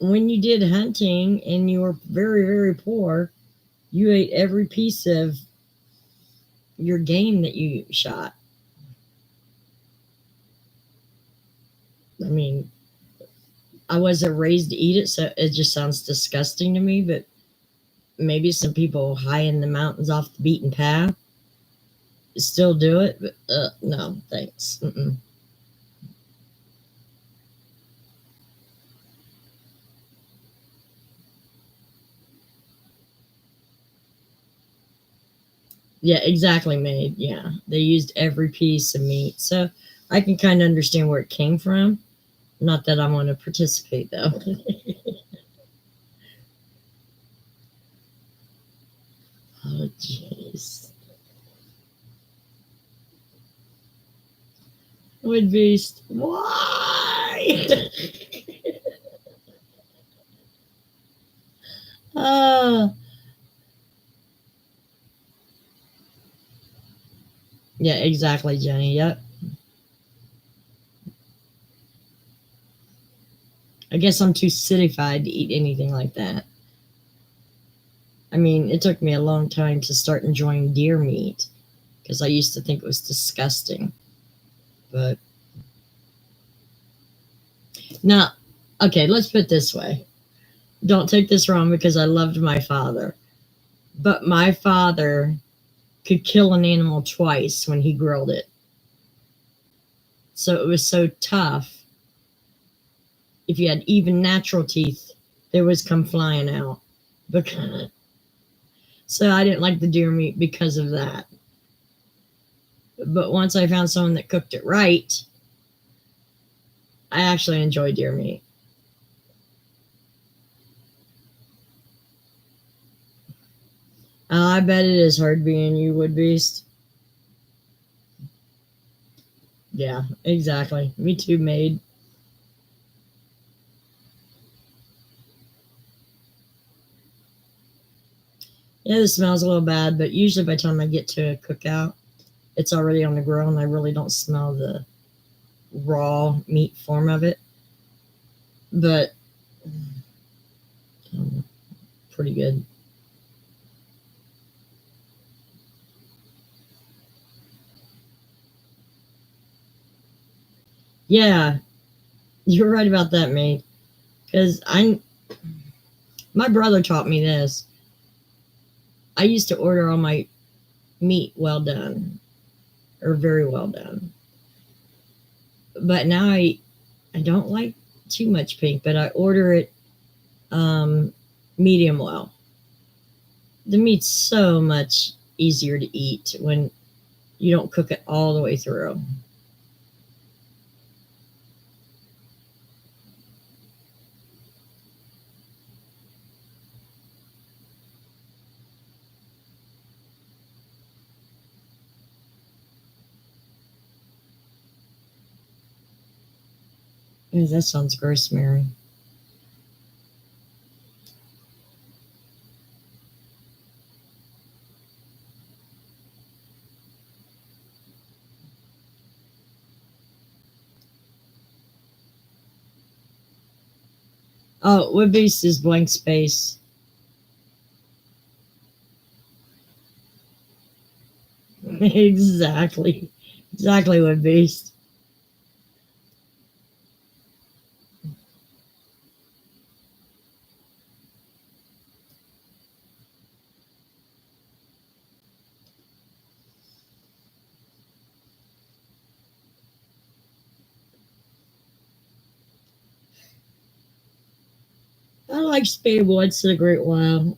when you did hunting and you were very, very poor, you ate every piece of your game that you shot. I mean, I wasn't raised to eat it, so it just sounds disgusting to me, but maybe some people high in the mountains off the beaten path still do it, but no, thanks. Mm-mm. Yeah, exactly made. Yeah. They used every piece of meat. So I can kind of understand where it came from. Not that I want to participate though. Oh, jeez. Would beast. Why? uh, yeah, exactly, Jenny. Yep. I guess I'm too cityfied to eat anything like that. I mean, it took me a long time to start enjoying deer meat because I used to think it was disgusting. But now, okay, let's put it this way. Don't take this wrong because I loved my father. But my father could kill an animal twice when he grilled it. So it was so tough. If you had even natural teeth, they was come flying out. Because, so I didn't like the deer meat because of that. But once I found someone that cooked it right, I actually enjoy deer meat. I bet it is hard being you, wood beast. Yeah, exactly. Me too, maid. Yeah, the smell's a little bad, but usually by the time I get to a cookout, it's already on the grill and I really don't smell the raw meat form of it. But pretty good. Yeah, you're right about that, mate. Because my brother taught me this. I used to order all my meat well done or very well done, but now I don't like too much pink, but I order it um, medium well. The meat's so much easier to eat when you don't cook it all the way through. Ooh, that sounds gross, Mary. Oh, wood beast is blank space. Exactly. Exactly, wood beast. I like spade once in a great while.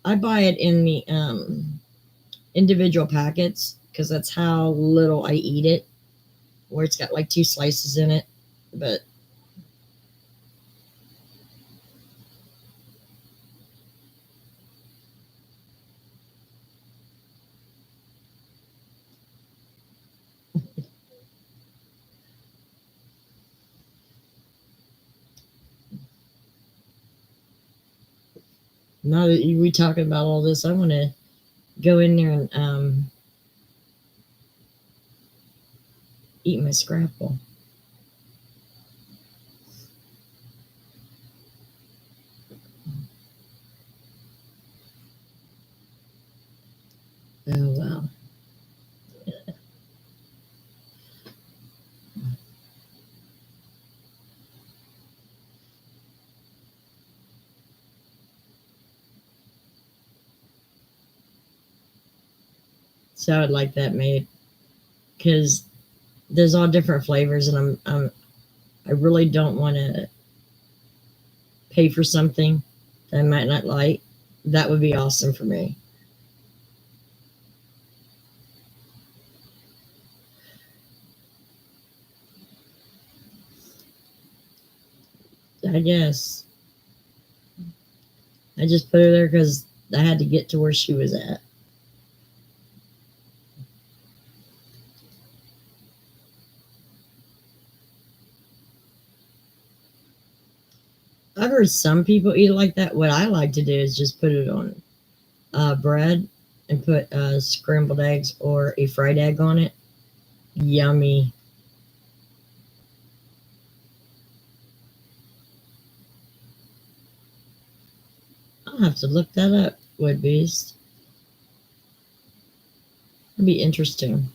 I buy it in the individual packets because that's how little I eat it, where it's got like two slices in it. But now that we talking about all this, I want to go in there and eat my scrapple. Oh wow. So I would like that made because there's all different flavors, and I really don't want to pay for something that I might not like. That would be awesome for me. I guess. I just put her there because I had to get to where she was at. I've heard some people eat it like that. What I like to do is just put it on bread and put scrambled eggs or a fried egg on it. Yummy. I'll have to look that up, Wood Beast. It'd be interesting.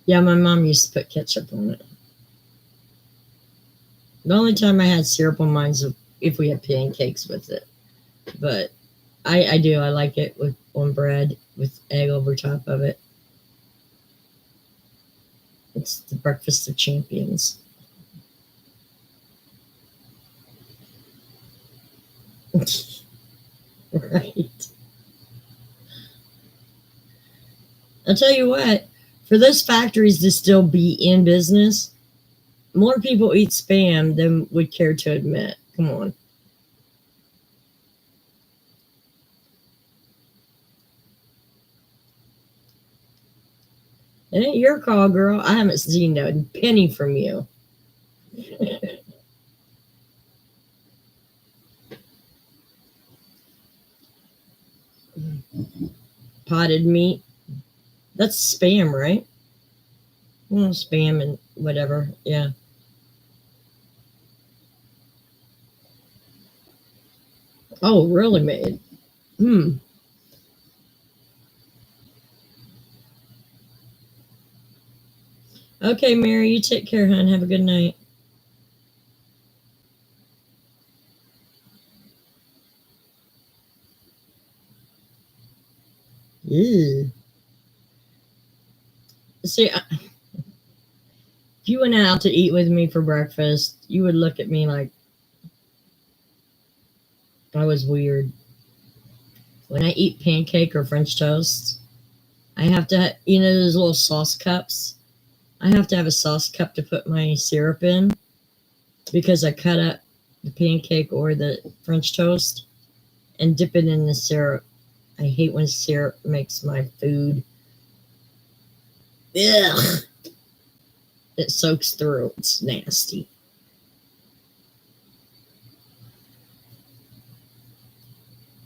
Yeah, my mom used to put ketchup on it. The only time I had syrup on mine is if we had pancakes with it. But I do. I like it with on bread with egg over top of it. It's the breakfast of champions. Right. I'll tell you what, for those factories to still be in business, more people eat spam than would care to admit. Come on. It ain't your call, girl. I haven't seen a penny from you. Potted meat. That's spam, right? Well, spam and whatever. Yeah. Oh, really made? Hmm. Okay, Mary, you take care, hon. Have a good night. Ew. See, if you went out to eat with me for breakfast, you would look at me like I was weird. When I eat pancake or French toast, I have to, those little sauce cups. I have to have a sauce cup to put my syrup in because I cut up the pancake or the French toast and dip it in the syrup. I hate when syrup makes my food. Ugh. It soaks through. It's nasty.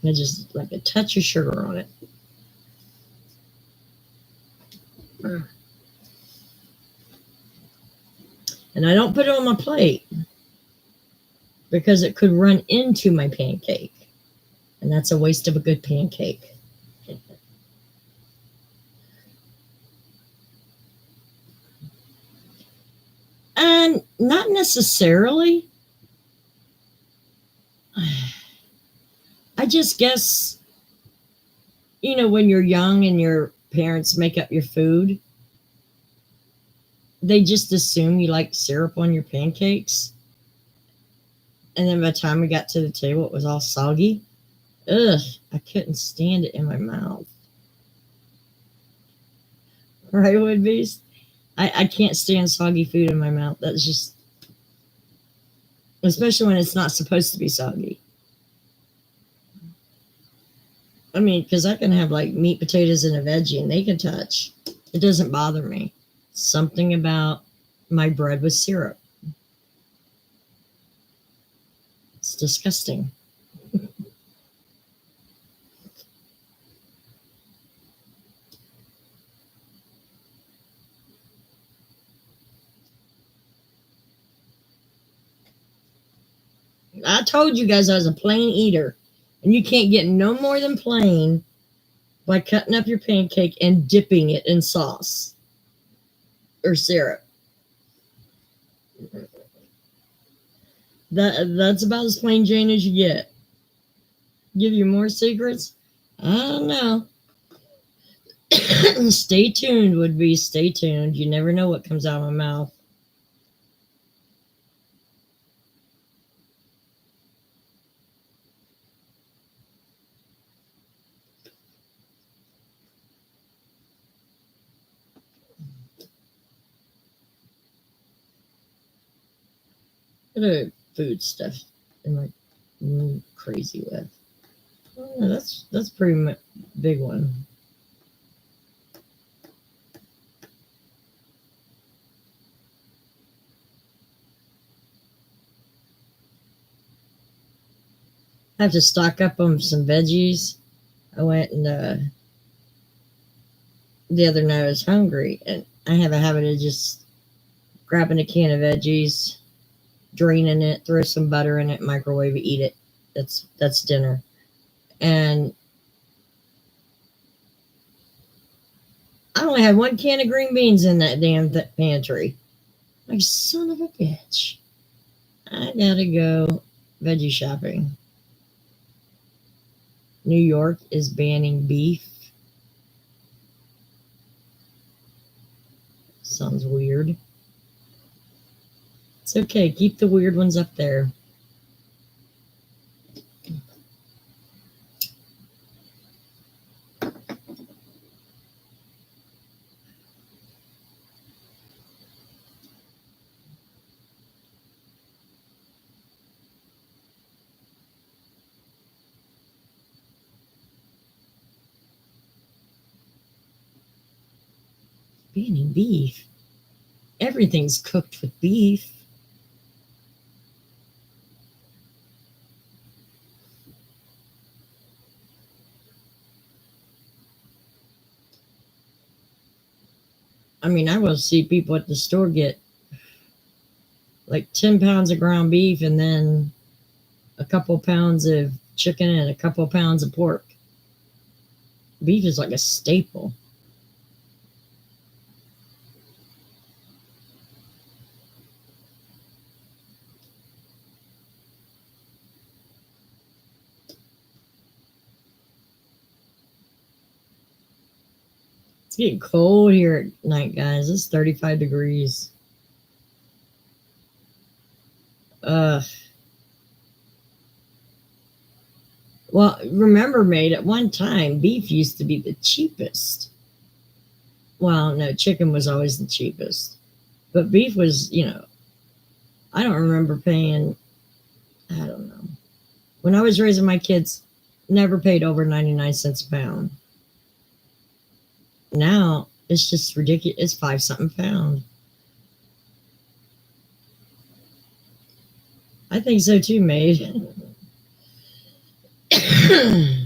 I just like a touch of sugar on it. And I don't put it on my plate because it could run into my pancake. And that's a waste of a good pancake. And not necessarily. I just guess, when you're young and your parents make up your food, they just assume you like syrup on your pancakes. And then by the time we got to the table, it was all soggy. Ugh, I couldn't stand it in my mouth. Right, Wood Beast? I can't stand soggy food in my mouth. That's just, especially when it's not supposed to be soggy. I mean, because I can have like meat, potatoes, and a veggie, and they can touch. It doesn't bother me. Something about my bread with syrup. It's disgusting. I told you guys I was a plain eater, and you can't get no more than plain by cutting up your pancake and dipping it in sauce or syrup. That's about as plain Jane as you get. Give you more secrets? I don't know. Stay tuned would be stay tuned. You never know what comes out of my mouth. What other food stuff am I crazy with? Oh, that's pretty big one. I have to stock up on some veggies. I went and the other night I was hungry, and I have a habit of just grabbing a can of veggies, draining it, throw some butter in it, microwave it, eat it. That's dinner. And I only had one can of green beans in that damn pantry. Like, son of a bitch. I gotta go veggie shopping. New York is banning beef. Sounds weird. It's okay. Keep the weird ones up there. Banning beef. Everything's cooked with beef. I mean, I will see people at the store get like 10 pounds of ground beef and then a couple pounds of chicken and a couple pounds of pork. Beef is like a staple. It's getting cold here at night, guys. It's 35 degrees. Ugh. Well, remember, mate, at one time, beef used to be the cheapest. Well, no, chicken was always the cheapest. But beef was, I don't remember paying, I don't know. When I was raising my kids, never paid over 99 cents a pound. Now, it's just ridiculous. It's 5 something pound. I think so too, mate. I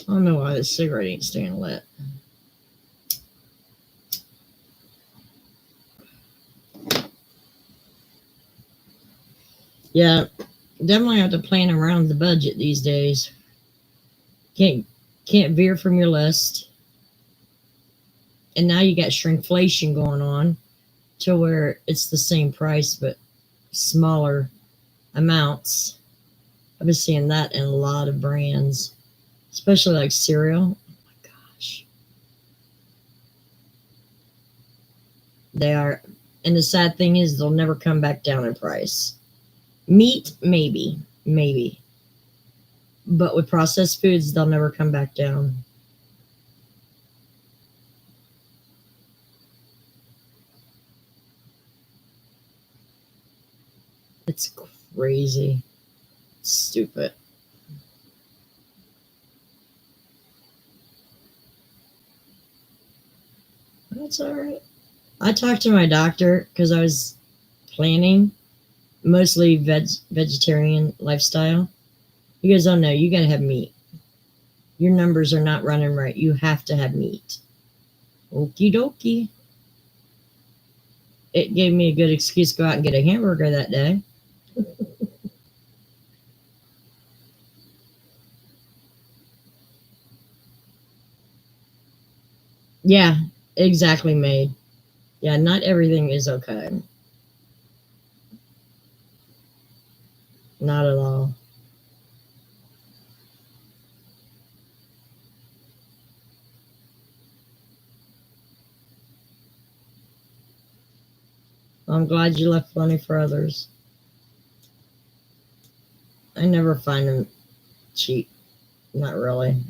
don't know why this cigarette ain't staying lit. Yeah, definitely have to plan around the budget these days. Can't veer from your list. And now you got shrinkflation going on to where it's the same price but smaller amounts. I've been seeing that in a lot of brands, especially like cereal. Oh my gosh. They are, and the sad thing is they'll never come back down in price. Meat, maybe. But with processed foods, they'll never come back down. It's crazy. It's stupid. That's all right. I talked to my doctor because I was planning mostly vegetarian lifestyle. He goes, oh no, you got to have meat. Your numbers are not running right. You have to have meat. Okie dokie. It gave me a good excuse to go out and get a hamburger that day. Yeah, exactly, made. Yeah, not everything is okay. Not at all. I'm glad you left plenty for others. I never find them cheap. Not really.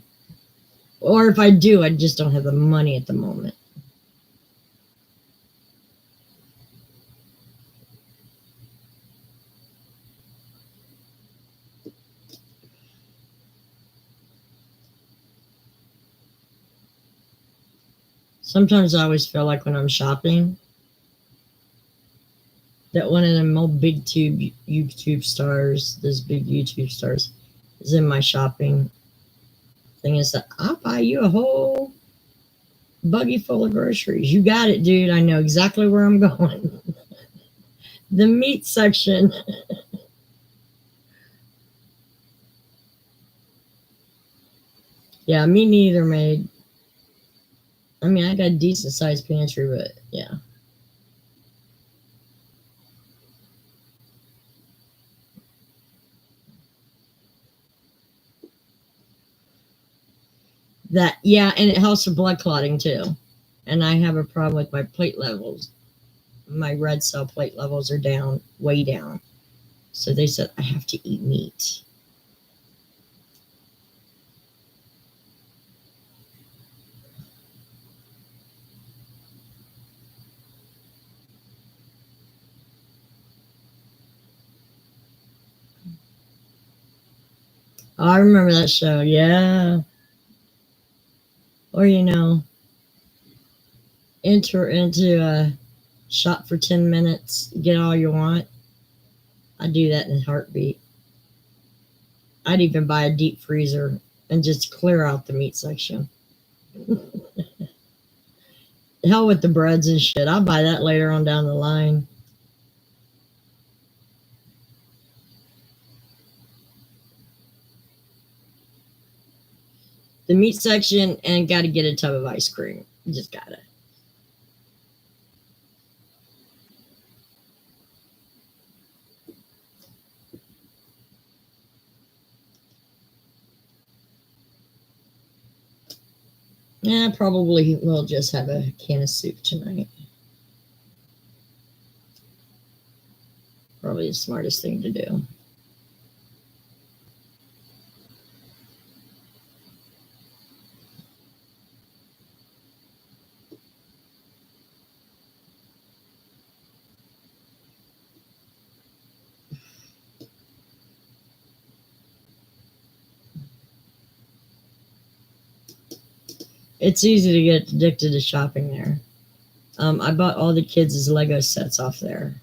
Or if I do, I just don't have the money at the moment. Sometimes I always feel like when I'm shopping that one of them old big YouTube stars, those big YouTube stars, is in my shopping thing. Is that I'll buy you a whole buggy full of groceries. You got it, dude. I know exactly where I'm going. The meat section. Yeah, me neither, maid. I mean, I got a decent sized pantry, but yeah. That, yeah, and it helps with blood clotting too. And I have a problem with my plate levels. My red cell plate levels are down, way down. So they said I have to eat meat. Oh, I remember that show. Yeah. Or, enter into a shop for 10 minutes, get all you want. I do that in a heartbeat. I'd even buy a deep freezer and just clear out the meat section. Hell with the breads and shit. I'll buy that later on down the line. The meat section, and got to get a tub of ice cream. You just gotta. Yeah, probably we'll just have a can of soup tonight. Probably the smartest thing to do. It's easy to get addicted to shopping there. I bought all the kids' Lego sets off there.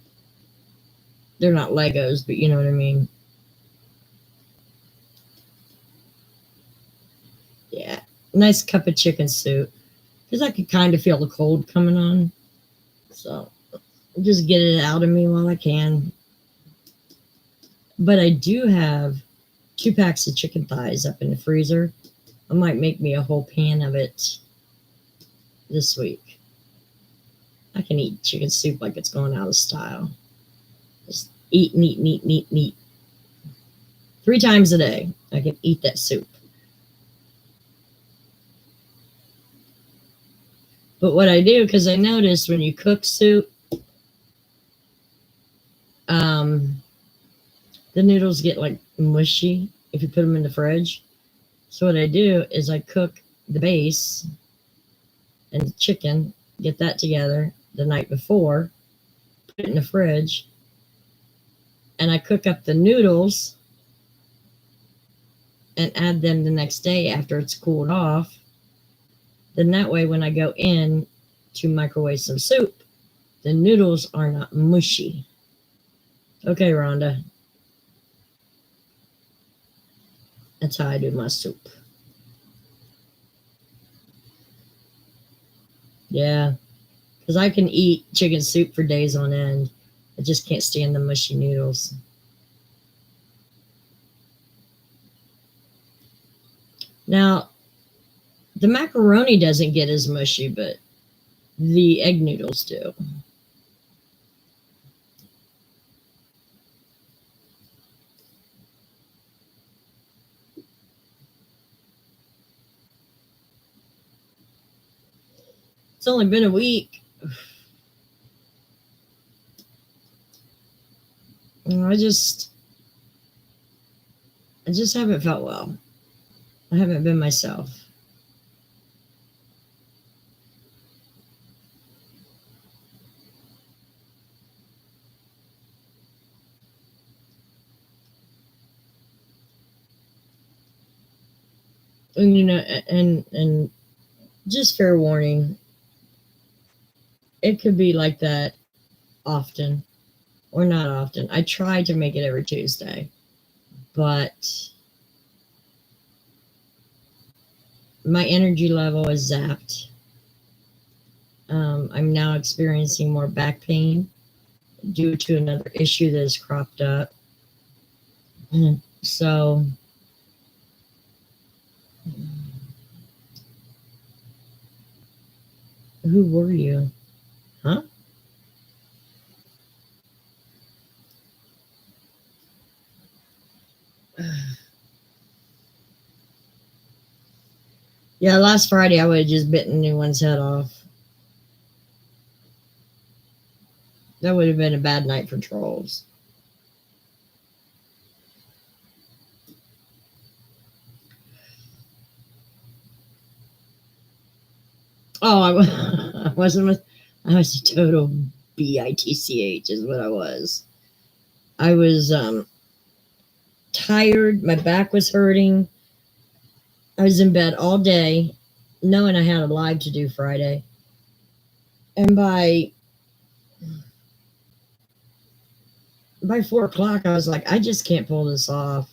They're not Legos, but you know what I mean. Yeah, nice cup of chicken soup because I could kind of feel the cold coming on. So just get it out of me while I can. But I do have 2 packs of chicken thighs up in the freezer. I might make me a whole pan of it this week. I can eat chicken soup like it's going out of style. Just eat, eat, eat, eat, eat. 3 times a day, I can eat that soup. But what I do, because I noticed when you cook soup, the noodles get like mushy if you put them in the fridge. So what I do is I cook the base and the chicken, get that together the night before, put it in the fridge, and I cook up the noodles and add them the next day after it's cooled off. Then that way, when I go in to microwave some soup, the noodles are not mushy. Okay, Rhonda. That's how I do my soup. Yeah, because I can eat chicken soup for days on end. I just can't stand the mushy noodles. Now, the macaroni doesn't get as mushy, but The egg noodles do. It's only been a week. I just haven't felt well. I haven't been myself. And and just fair warning, it could be like that often or not often. I try to make it every Tuesday, but my energy level is zapped. I'm now experiencing more back pain due to another issue that has cropped up. So, who were you? Huh? Yeah, last Friday I would have just bitten anyone's head off. That would have been a bad night for trolls. Oh, I wasn't with. I was a total bitch, is what I was. I was tired. My back was hurting. I was in bed all day, knowing I had a live to do Friday. And by 4 o'clock, I was like, I just can't pull this off.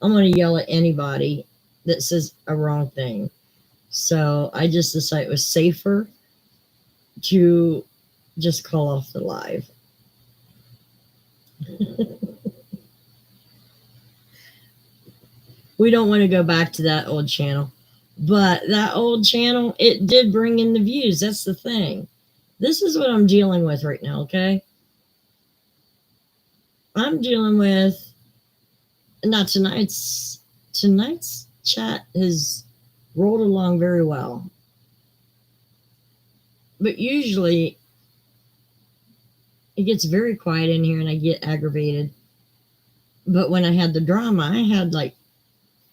I'm going to yell at anybody that says a wrong thing. So I just decided it was safer to just call off the live. We don't want to go back to that old channel. But that old channel, it did bring in the views. That's the thing. This is what I'm dealing with right now, okay? I'm dealing with, now tonight's chat has rolled along very well. But usually it gets very quiet in here and I get aggravated. But when I had the drama, I had like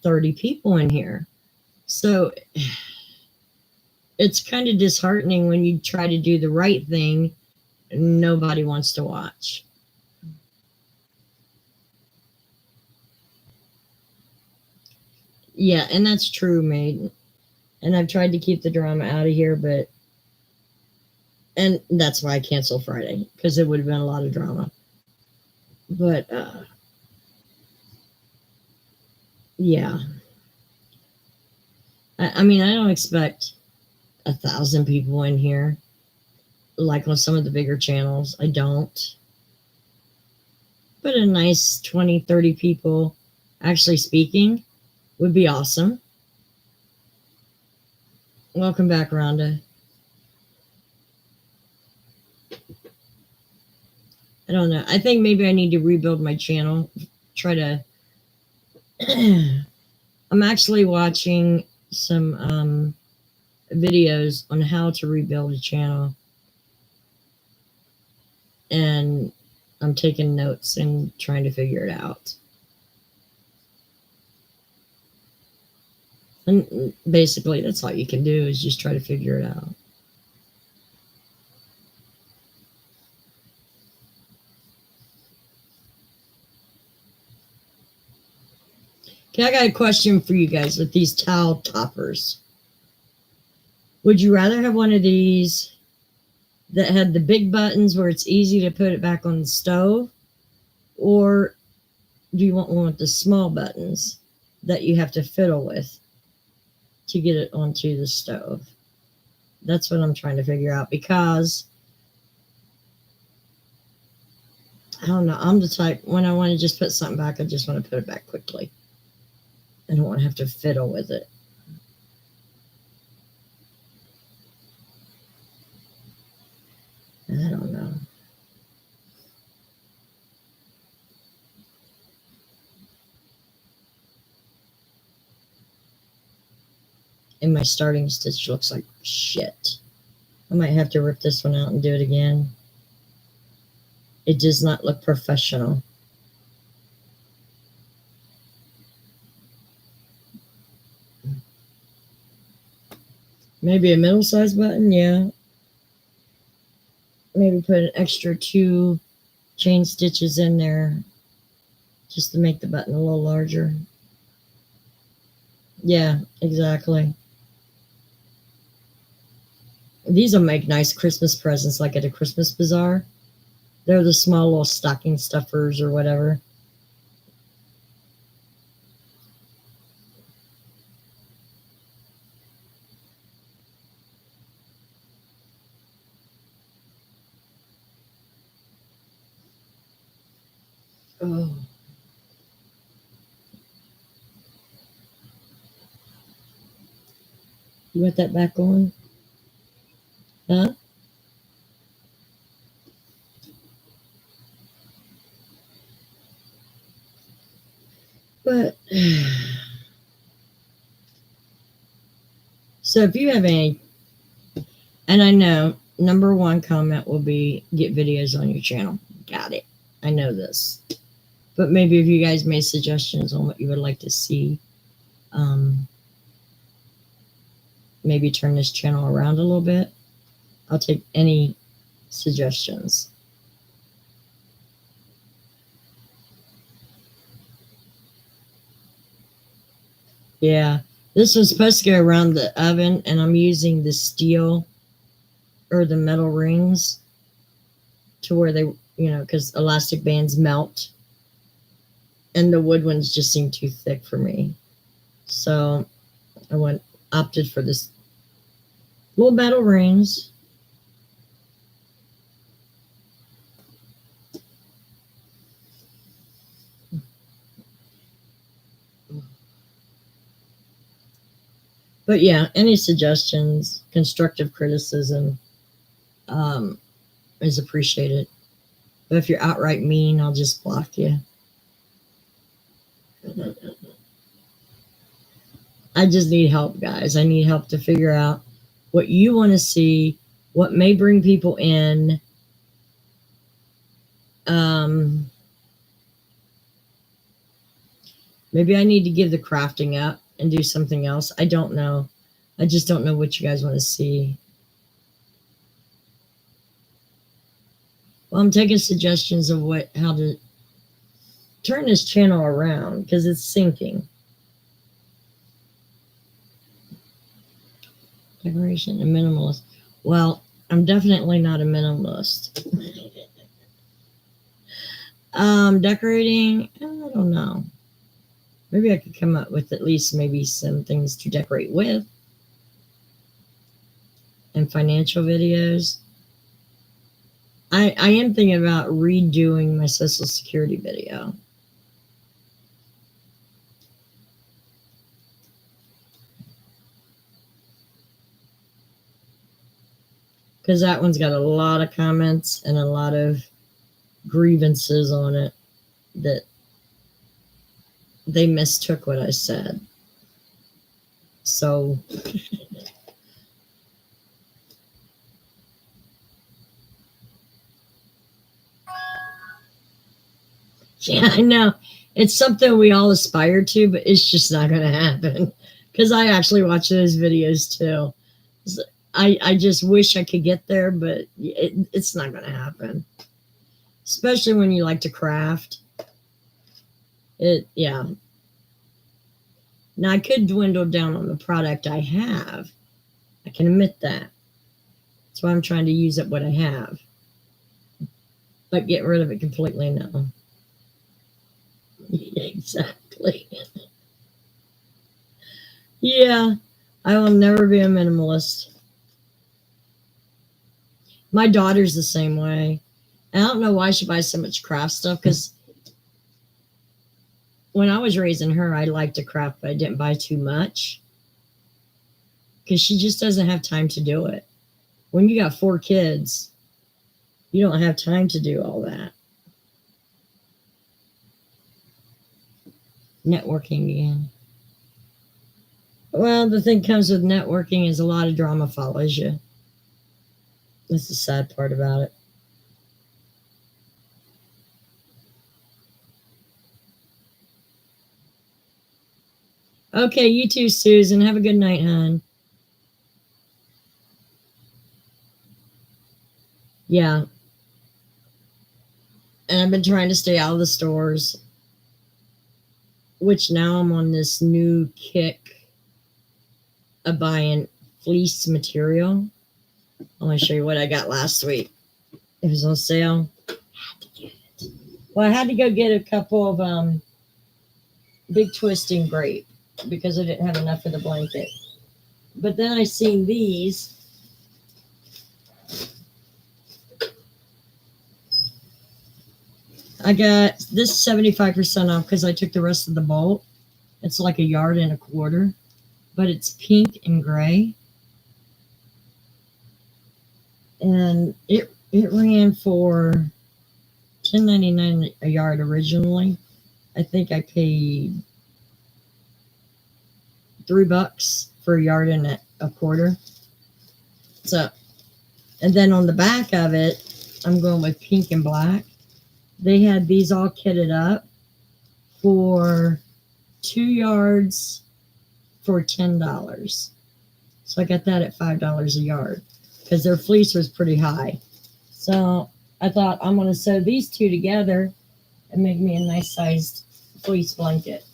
30 people in here. So it's kind of disheartening when you try to do the right thing and nobody wants to watch. Yeah, and that's true, mate. And I've tried to keep the drama out of here, and that's why I canceled Friday, because it would have been a lot of drama. But yeah. I mean, I don't expect 1,000 people in here like on some of the bigger channels. I don't. But a nice 20, 30 people actually speaking would be awesome. Welcome back, Rhonda. I don't know. I think maybe I need to rebuild my channel. Try to. I'm actually watching some videos on how to rebuild a channel. And I'm taking notes and trying to figure it out. And basically, that's all you can do is just try to figure it out. Okay, I got a question for you guys with these towel toppers. Would you rather have one of these that had the big buttons where it's easy to put it back on the stove? Or do you want one with the small buttons that you have to fiddle with to get it onto the stove? That's what I'm trying to figure out, because I don't know. I'm the type, when I want to just put something back, I just want to put it back quickly. I don't want to have to fiddle with it. I don't know. And my starting stitch looks like shit. I might have to rip this one out and do it again. It does not look professional. Maybe a middle-sized button, yeah. Maybe put an extra 2 chain stitches in there just to make the button a little larger. Yeah, exactly. These will make nice Christmas presents, like at a Christmas bazaar. They're the small little stocking stuffers or whatever. Oh. You want that back on? Huh? But so if you have any, and I know number one comment will be get videos on your channel. Got it. I know this. But maybe if you guys made suggestions on what you would like to see, maybe turn this channel around a little bit. I'll take any suggestions. Yeah, this was supposed to go around the oven, and I'm using the steel or the metal rings to where they, because elastic bands melt, and the wood ones just seem too thick for me. So I opted for this little metal rings. But yeah, any suggestions, constructive criticism is appreciated. But if you're outright mean, I'll just block you. I just need help, guys. I need help to figure out what you want to see, what may bring people in. Maybe I need to give the crafting up and do something else. I don't know. I just don't know what you guys want to see. Well, I'm taking suggestions of how to turn this channel around because it's sinking. Decoration and minimalist. Well, I'm definitely not a minimalist. Decorating, I don't know. Maybe I could come up with at least maybe some things to decorate with. And financial videos. I am thinking about redoing my Social Security video. Because that one's got a lot of comments and a lot of grievances on it that they mistook what I said. So yeah, I know. It's something we all aspire to, but it's just not going to happen. Because I actually watch those videos too. I just wish I could get there, but it's not going to happen. Especially when you like to craft. Yeah. Now, I could dwindle down on the product I have. I can admit that. That's why I'm trying to use up what I have. But get rid of it completely, no. Exactly. Yeah, I will never be a minimalist. My daughter's the same way. And I don't know why she buys so much craft stuff, because when I was raising her, I liked to craft, but I didn't buy too much. Because she just doesn't have time to do it. When you got 4 kids, You don't have time to do all that. Networking again. Well, the thing comes with networking is a lot of drama follows you. That's the sad part about it. Okay, you too, Susan. Have a good night, hon. Yeah, and I've been trying to stay out of the stores, which now I'm on this new kick of buying fleece material. I'm going to show you what I got last week. It was on sale. Had to get it. Well, I had to go get a couple of big twisting grape because I didn't have enough for the blanket. But then I seen these. I got this 75% off because I took the rest of the bulk. It's like 1.25 yards, but it's pink and gray. And it ran for $10.99 a yard originally. I think I paid $3 for 1.25 yards. So, and then on the back of it, I'm going with pink and black. They had these all kitted up for 2 yards for $10. So I got that at $5 a yard because their fleece was pretty high. So I thought I'm going to sew these two together and make me a nice sized fleece blanket.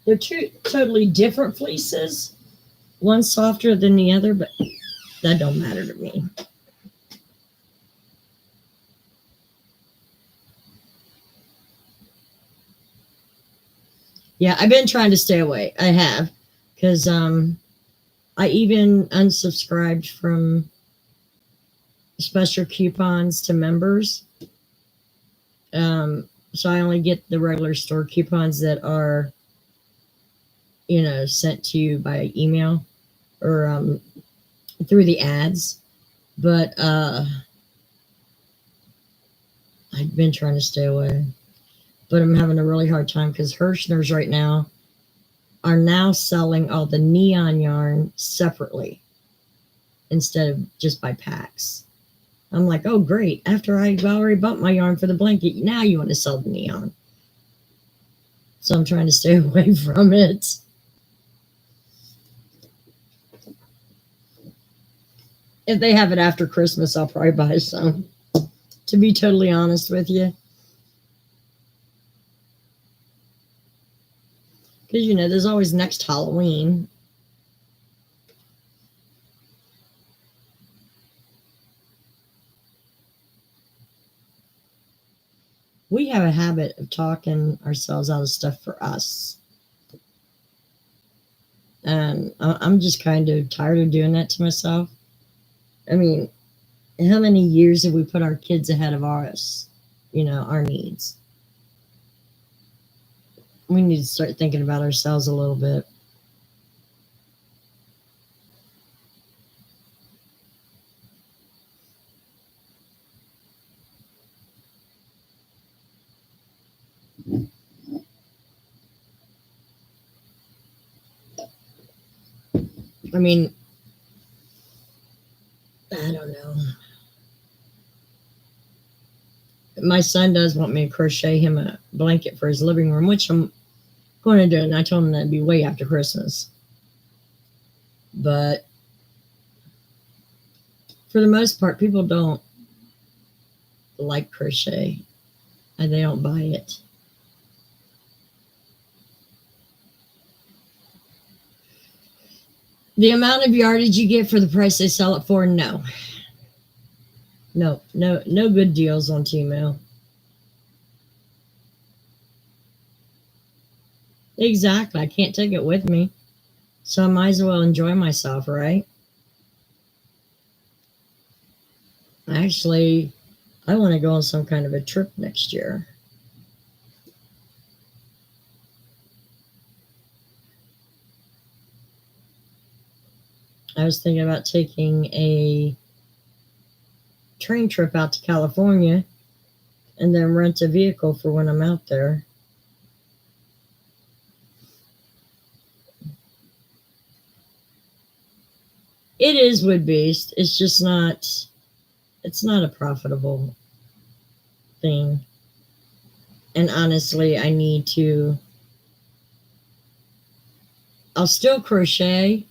They're two totally different fleeces. One's softer than the other, but that don't matter to me. Yeah, I've been trying to stay away. I have, because I even unsubscribed from special coupons to members. So I only get the regular store coupons that are, sent to you by email or through the ads. But I've been trying to stay away. But I'm having a really hard time because Hirschner's right now are now selling all the neon yarn separately instead of just by packs. I'm like, oh, great. After I've already bought my yarn for the blanket, now you want to sell the neon. So I'm trying to stay away from it. If they have it after Christmas, I'll probably buy some, to be totally honest with you. Because, there's always next Halloween. We have a habit of talking ourselves out of stuff for us. And I'm just kind of tired of doing that to myself. I mean, how many years have we put our kids ahead of us, our needs? We need to start thinking about ourselves a little bit. I mean, I don't know. My son does want me to crochet him a blanket for his living room, which I'm going to do. And I told him that'd be way after Christmas. But for the most part, people don't like crochet and they don't buy it. The amount of yardage you get for the price they sell it for, no. No good deals on Temu. Exactly. I can't take it with me. So I might as well enjoy myself, right? Actually, I want to go on some kind of a trip next year. I was thinking about taking a train trip out to California and then rent a vehicle for when I'm out there. It is wood based. It's just not. It's not a profitable thing. And honestly, I need to. I'll still crochet,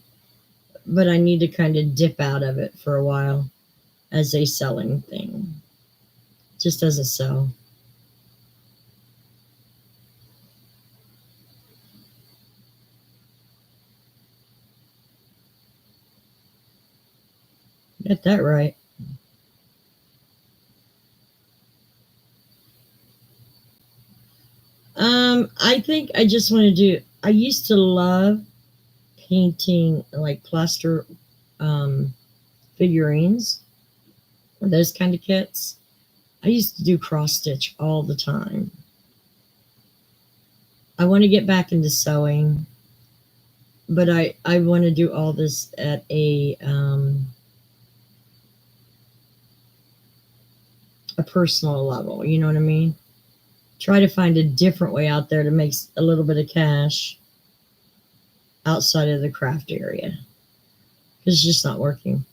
but I need to kind of dip out of it for a while as a selling thing, just as a sell. Get that right. I think I just want to do. I used to love painting like plaster um, figurines, those kind of kits. I used to do cross stitch all the time. I want to get back into sewing, but I want to do all this at a personal level. You know what I mean? Try to find a different way out there to make a little bit of cash outside of the craft area because it's just not working.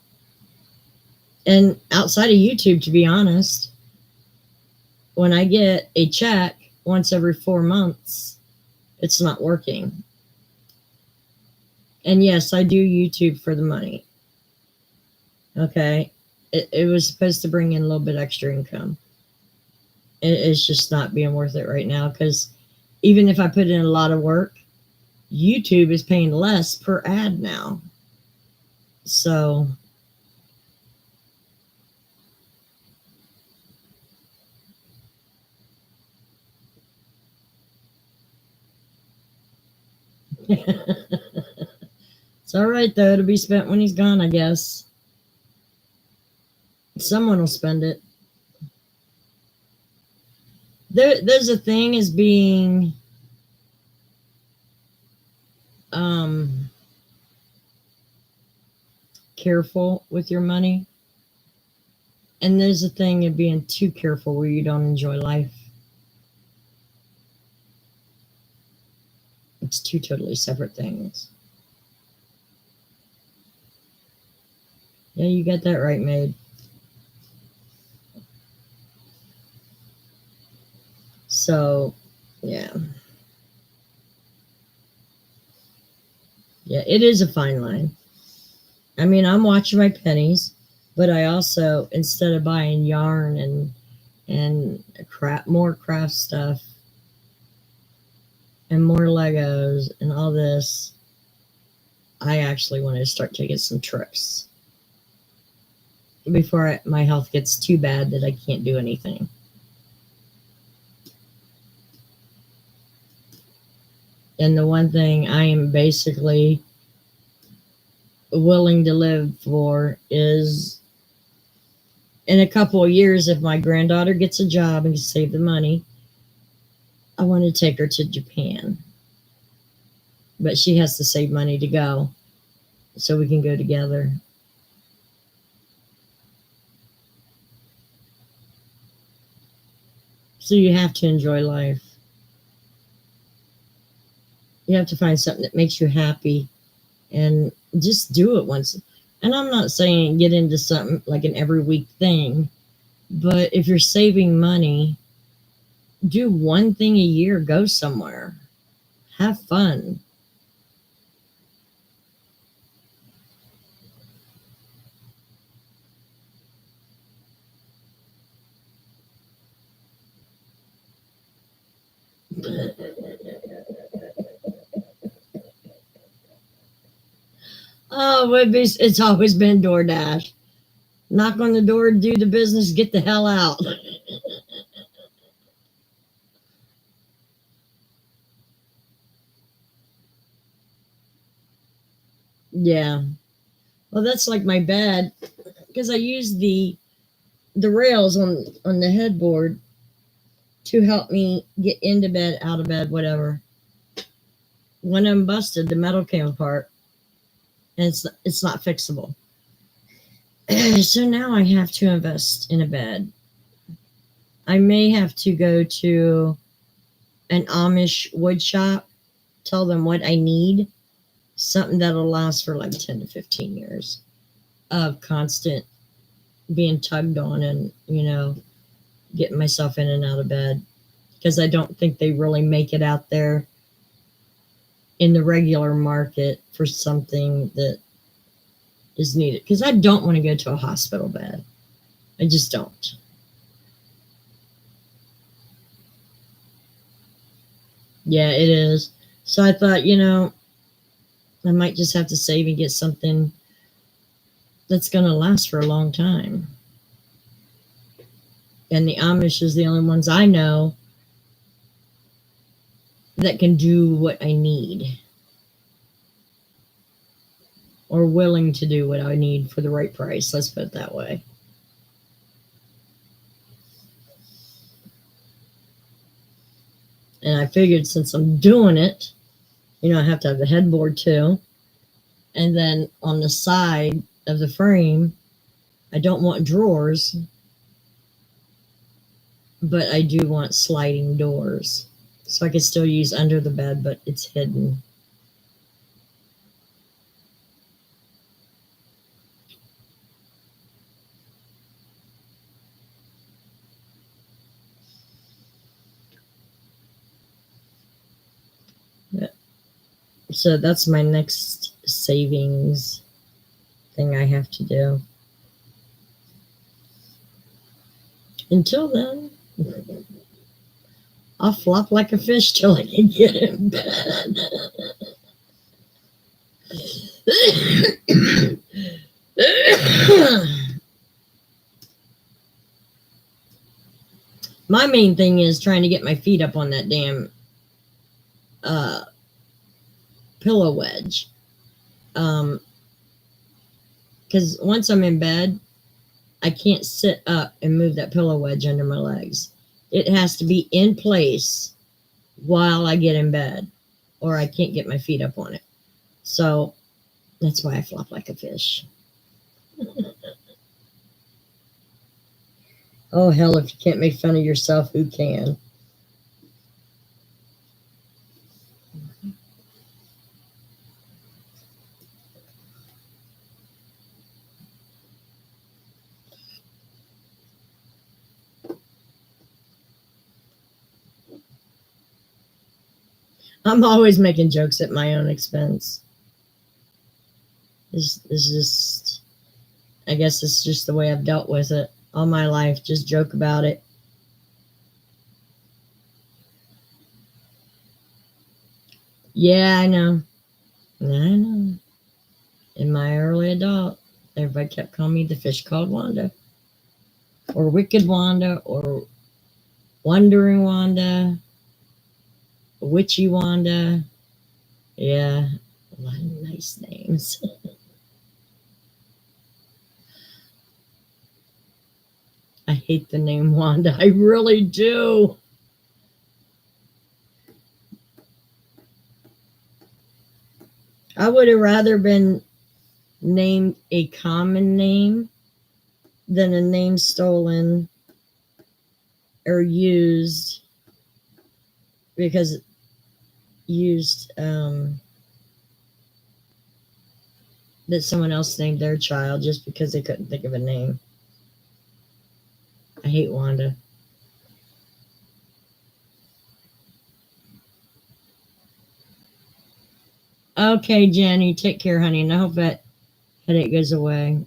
And outside of YouTube, to be honest, when I get a check once every 4 months, it's not working. And yes, I do YouTube for the money. Okay. It was supposed to bring in a little bit extra income. It's just not being worth it right now because even if I put in a lot of work, YouTube is paying less per ad now. So it's all right though. It'll be spent when he's gone, I guess. Someone will spend it. There's a thing as being careful with your money, and there's a thing of being too careful where you don't enjoy life. It's two totally separate things. Yeah, you got that right, Maid. So, yeah. Yeah, it is a fine line. I mean, I'm watching my pennies, but I also, instead of buying yarn and more craft stuff and more Legos and all this, I actually want to start taking some trips before my health gets too bad that I can't do anything. And the one thing I am basically willing to live for is in a couple of years, if my granddaughter gets a job and can save the money, I want to take her to Japan. But she has to save money to go so we can go together. So you have to enjoy life. You have to find something that makes you happy and just do it once. And I'm not saying get into something like an every week thing, but if you're saving money, do one thing a year, go somewhere, have fun. Oh, it's always been DoorDash. Knock on the door, do the business, get the hell out. Yeah. Well, that's like my bed because I use the rails on the headboard to help me get into bed, out of bed, whatever. When I'm busted, the metal came apart, and it's not fixable. So now I have to invest in a bed. I may have to go to an Amish wood shop, tell them what I need, something that'll last for like 10 to 15 years of constant being tugged on and, getting myself in and out of bed. Because I don't think they really make it out there in the regular market for something that is needed. Because I don't want to go to a hospital bed. I just don't. Yeah, it is. So I thought, I might just have to save and get something that's going to last for a long time. And the Amish is the only ones I know that can do what I need, or willing to do what I need for the right price. Let's put it that way. And I figured since I'm doing it, I have to have the headboard too. And then on the side of the frame, I don't want drawers, but I do want sliding doors. So I can still use under the bed, but it's hidden. So that's my next savings thing I have to do. Until then, I'll flop like a fish till I can get in bed. My main thing is trying to get my feet up on that damn pillow wedge. Because once I'm in bed, I can't sit up and move that pillow wedge under my legs. It has to be in place while I get in bed, or I can't get my feet up on it. So that's why I flop like a fish. Oh, hell, if you can't make fun of yourself, who can? I'm always making jokes at my own expense. It's just, I guess it's just the way I've dealt with it all my life. Just joke about it. Yeah, I know. In my early adult, everybody kept calling me the fish called Wanda, or Wicked Wanda, or Wandering Wanda, Witchy Wanda. Yeah, a lot of nice names. I hate the name Wanda. I really do. I would have rather been named a common name than a name stolen or used that someone else named their child just because they couldn't think of a name. I hate Wanda. Okay, Jenny, take care, honey, and I hope that headache goes away.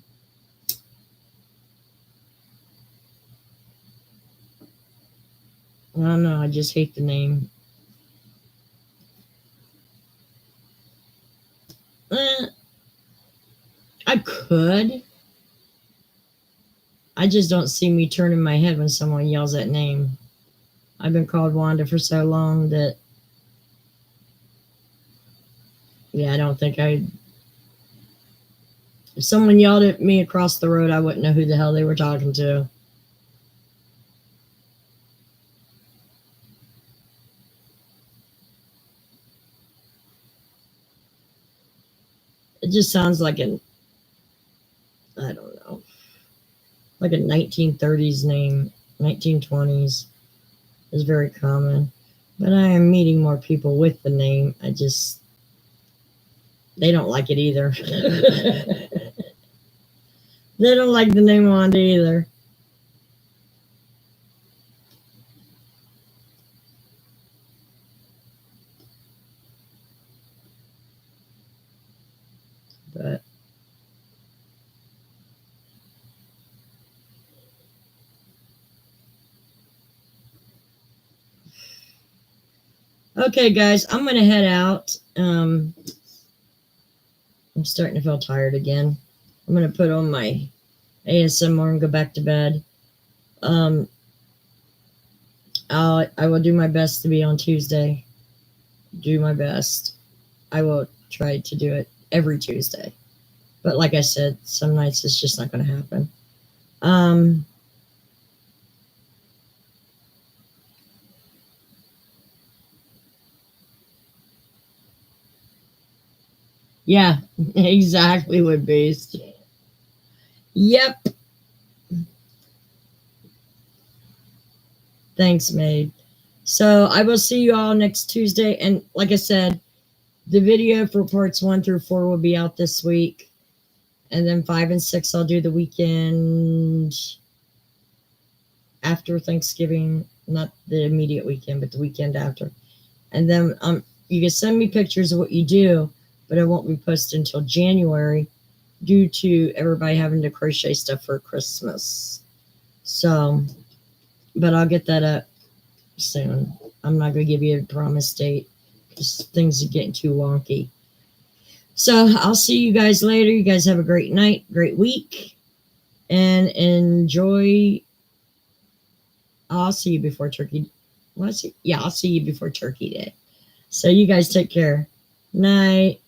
I don't know, I just hate the name. I could. I just don't see me turning my head when someone yells that name. I've been called Wanda for so long that, I don't think if someone yelled at me across the road, I wouldn't know who the hell they were talking to. It just sounds like I don't know, like a 1930s name, 1920s is very common. But I am meeting more people with the name. They don't like it either. They don't like the name Wanda either. But okay, guys, I'm gonna head out. I'm starting to feel tired again. I'm gonna put on my ASMR and go back to bed. I will do my best to be on Tuesday. Do my best. I will try to do it every Tuesday. But like I said, some nights it's just not going to happen. Yeah, exactly what Beast. Yep. Thanks, Maid. So I will see you all next Tuesday. And like I said, the video for parts 1 through 4 will be out this week. And then 5 and 6, I'll do the weekend after Thanksgiving, not the immediate weekend, but the weekend after. And then you can send me pictures of what you do, but it won't be posted until January due to everybody having to crochet stuff for Christmas. So, but I'll get that up soon. I'm not going to give you a promise date because things are getting too wonky. So I'll see you guys later. You guys have a great night, great week, and enjoy. I'll see you before Turkey. I'll see you before Turkey Day. So you guys take care. Night.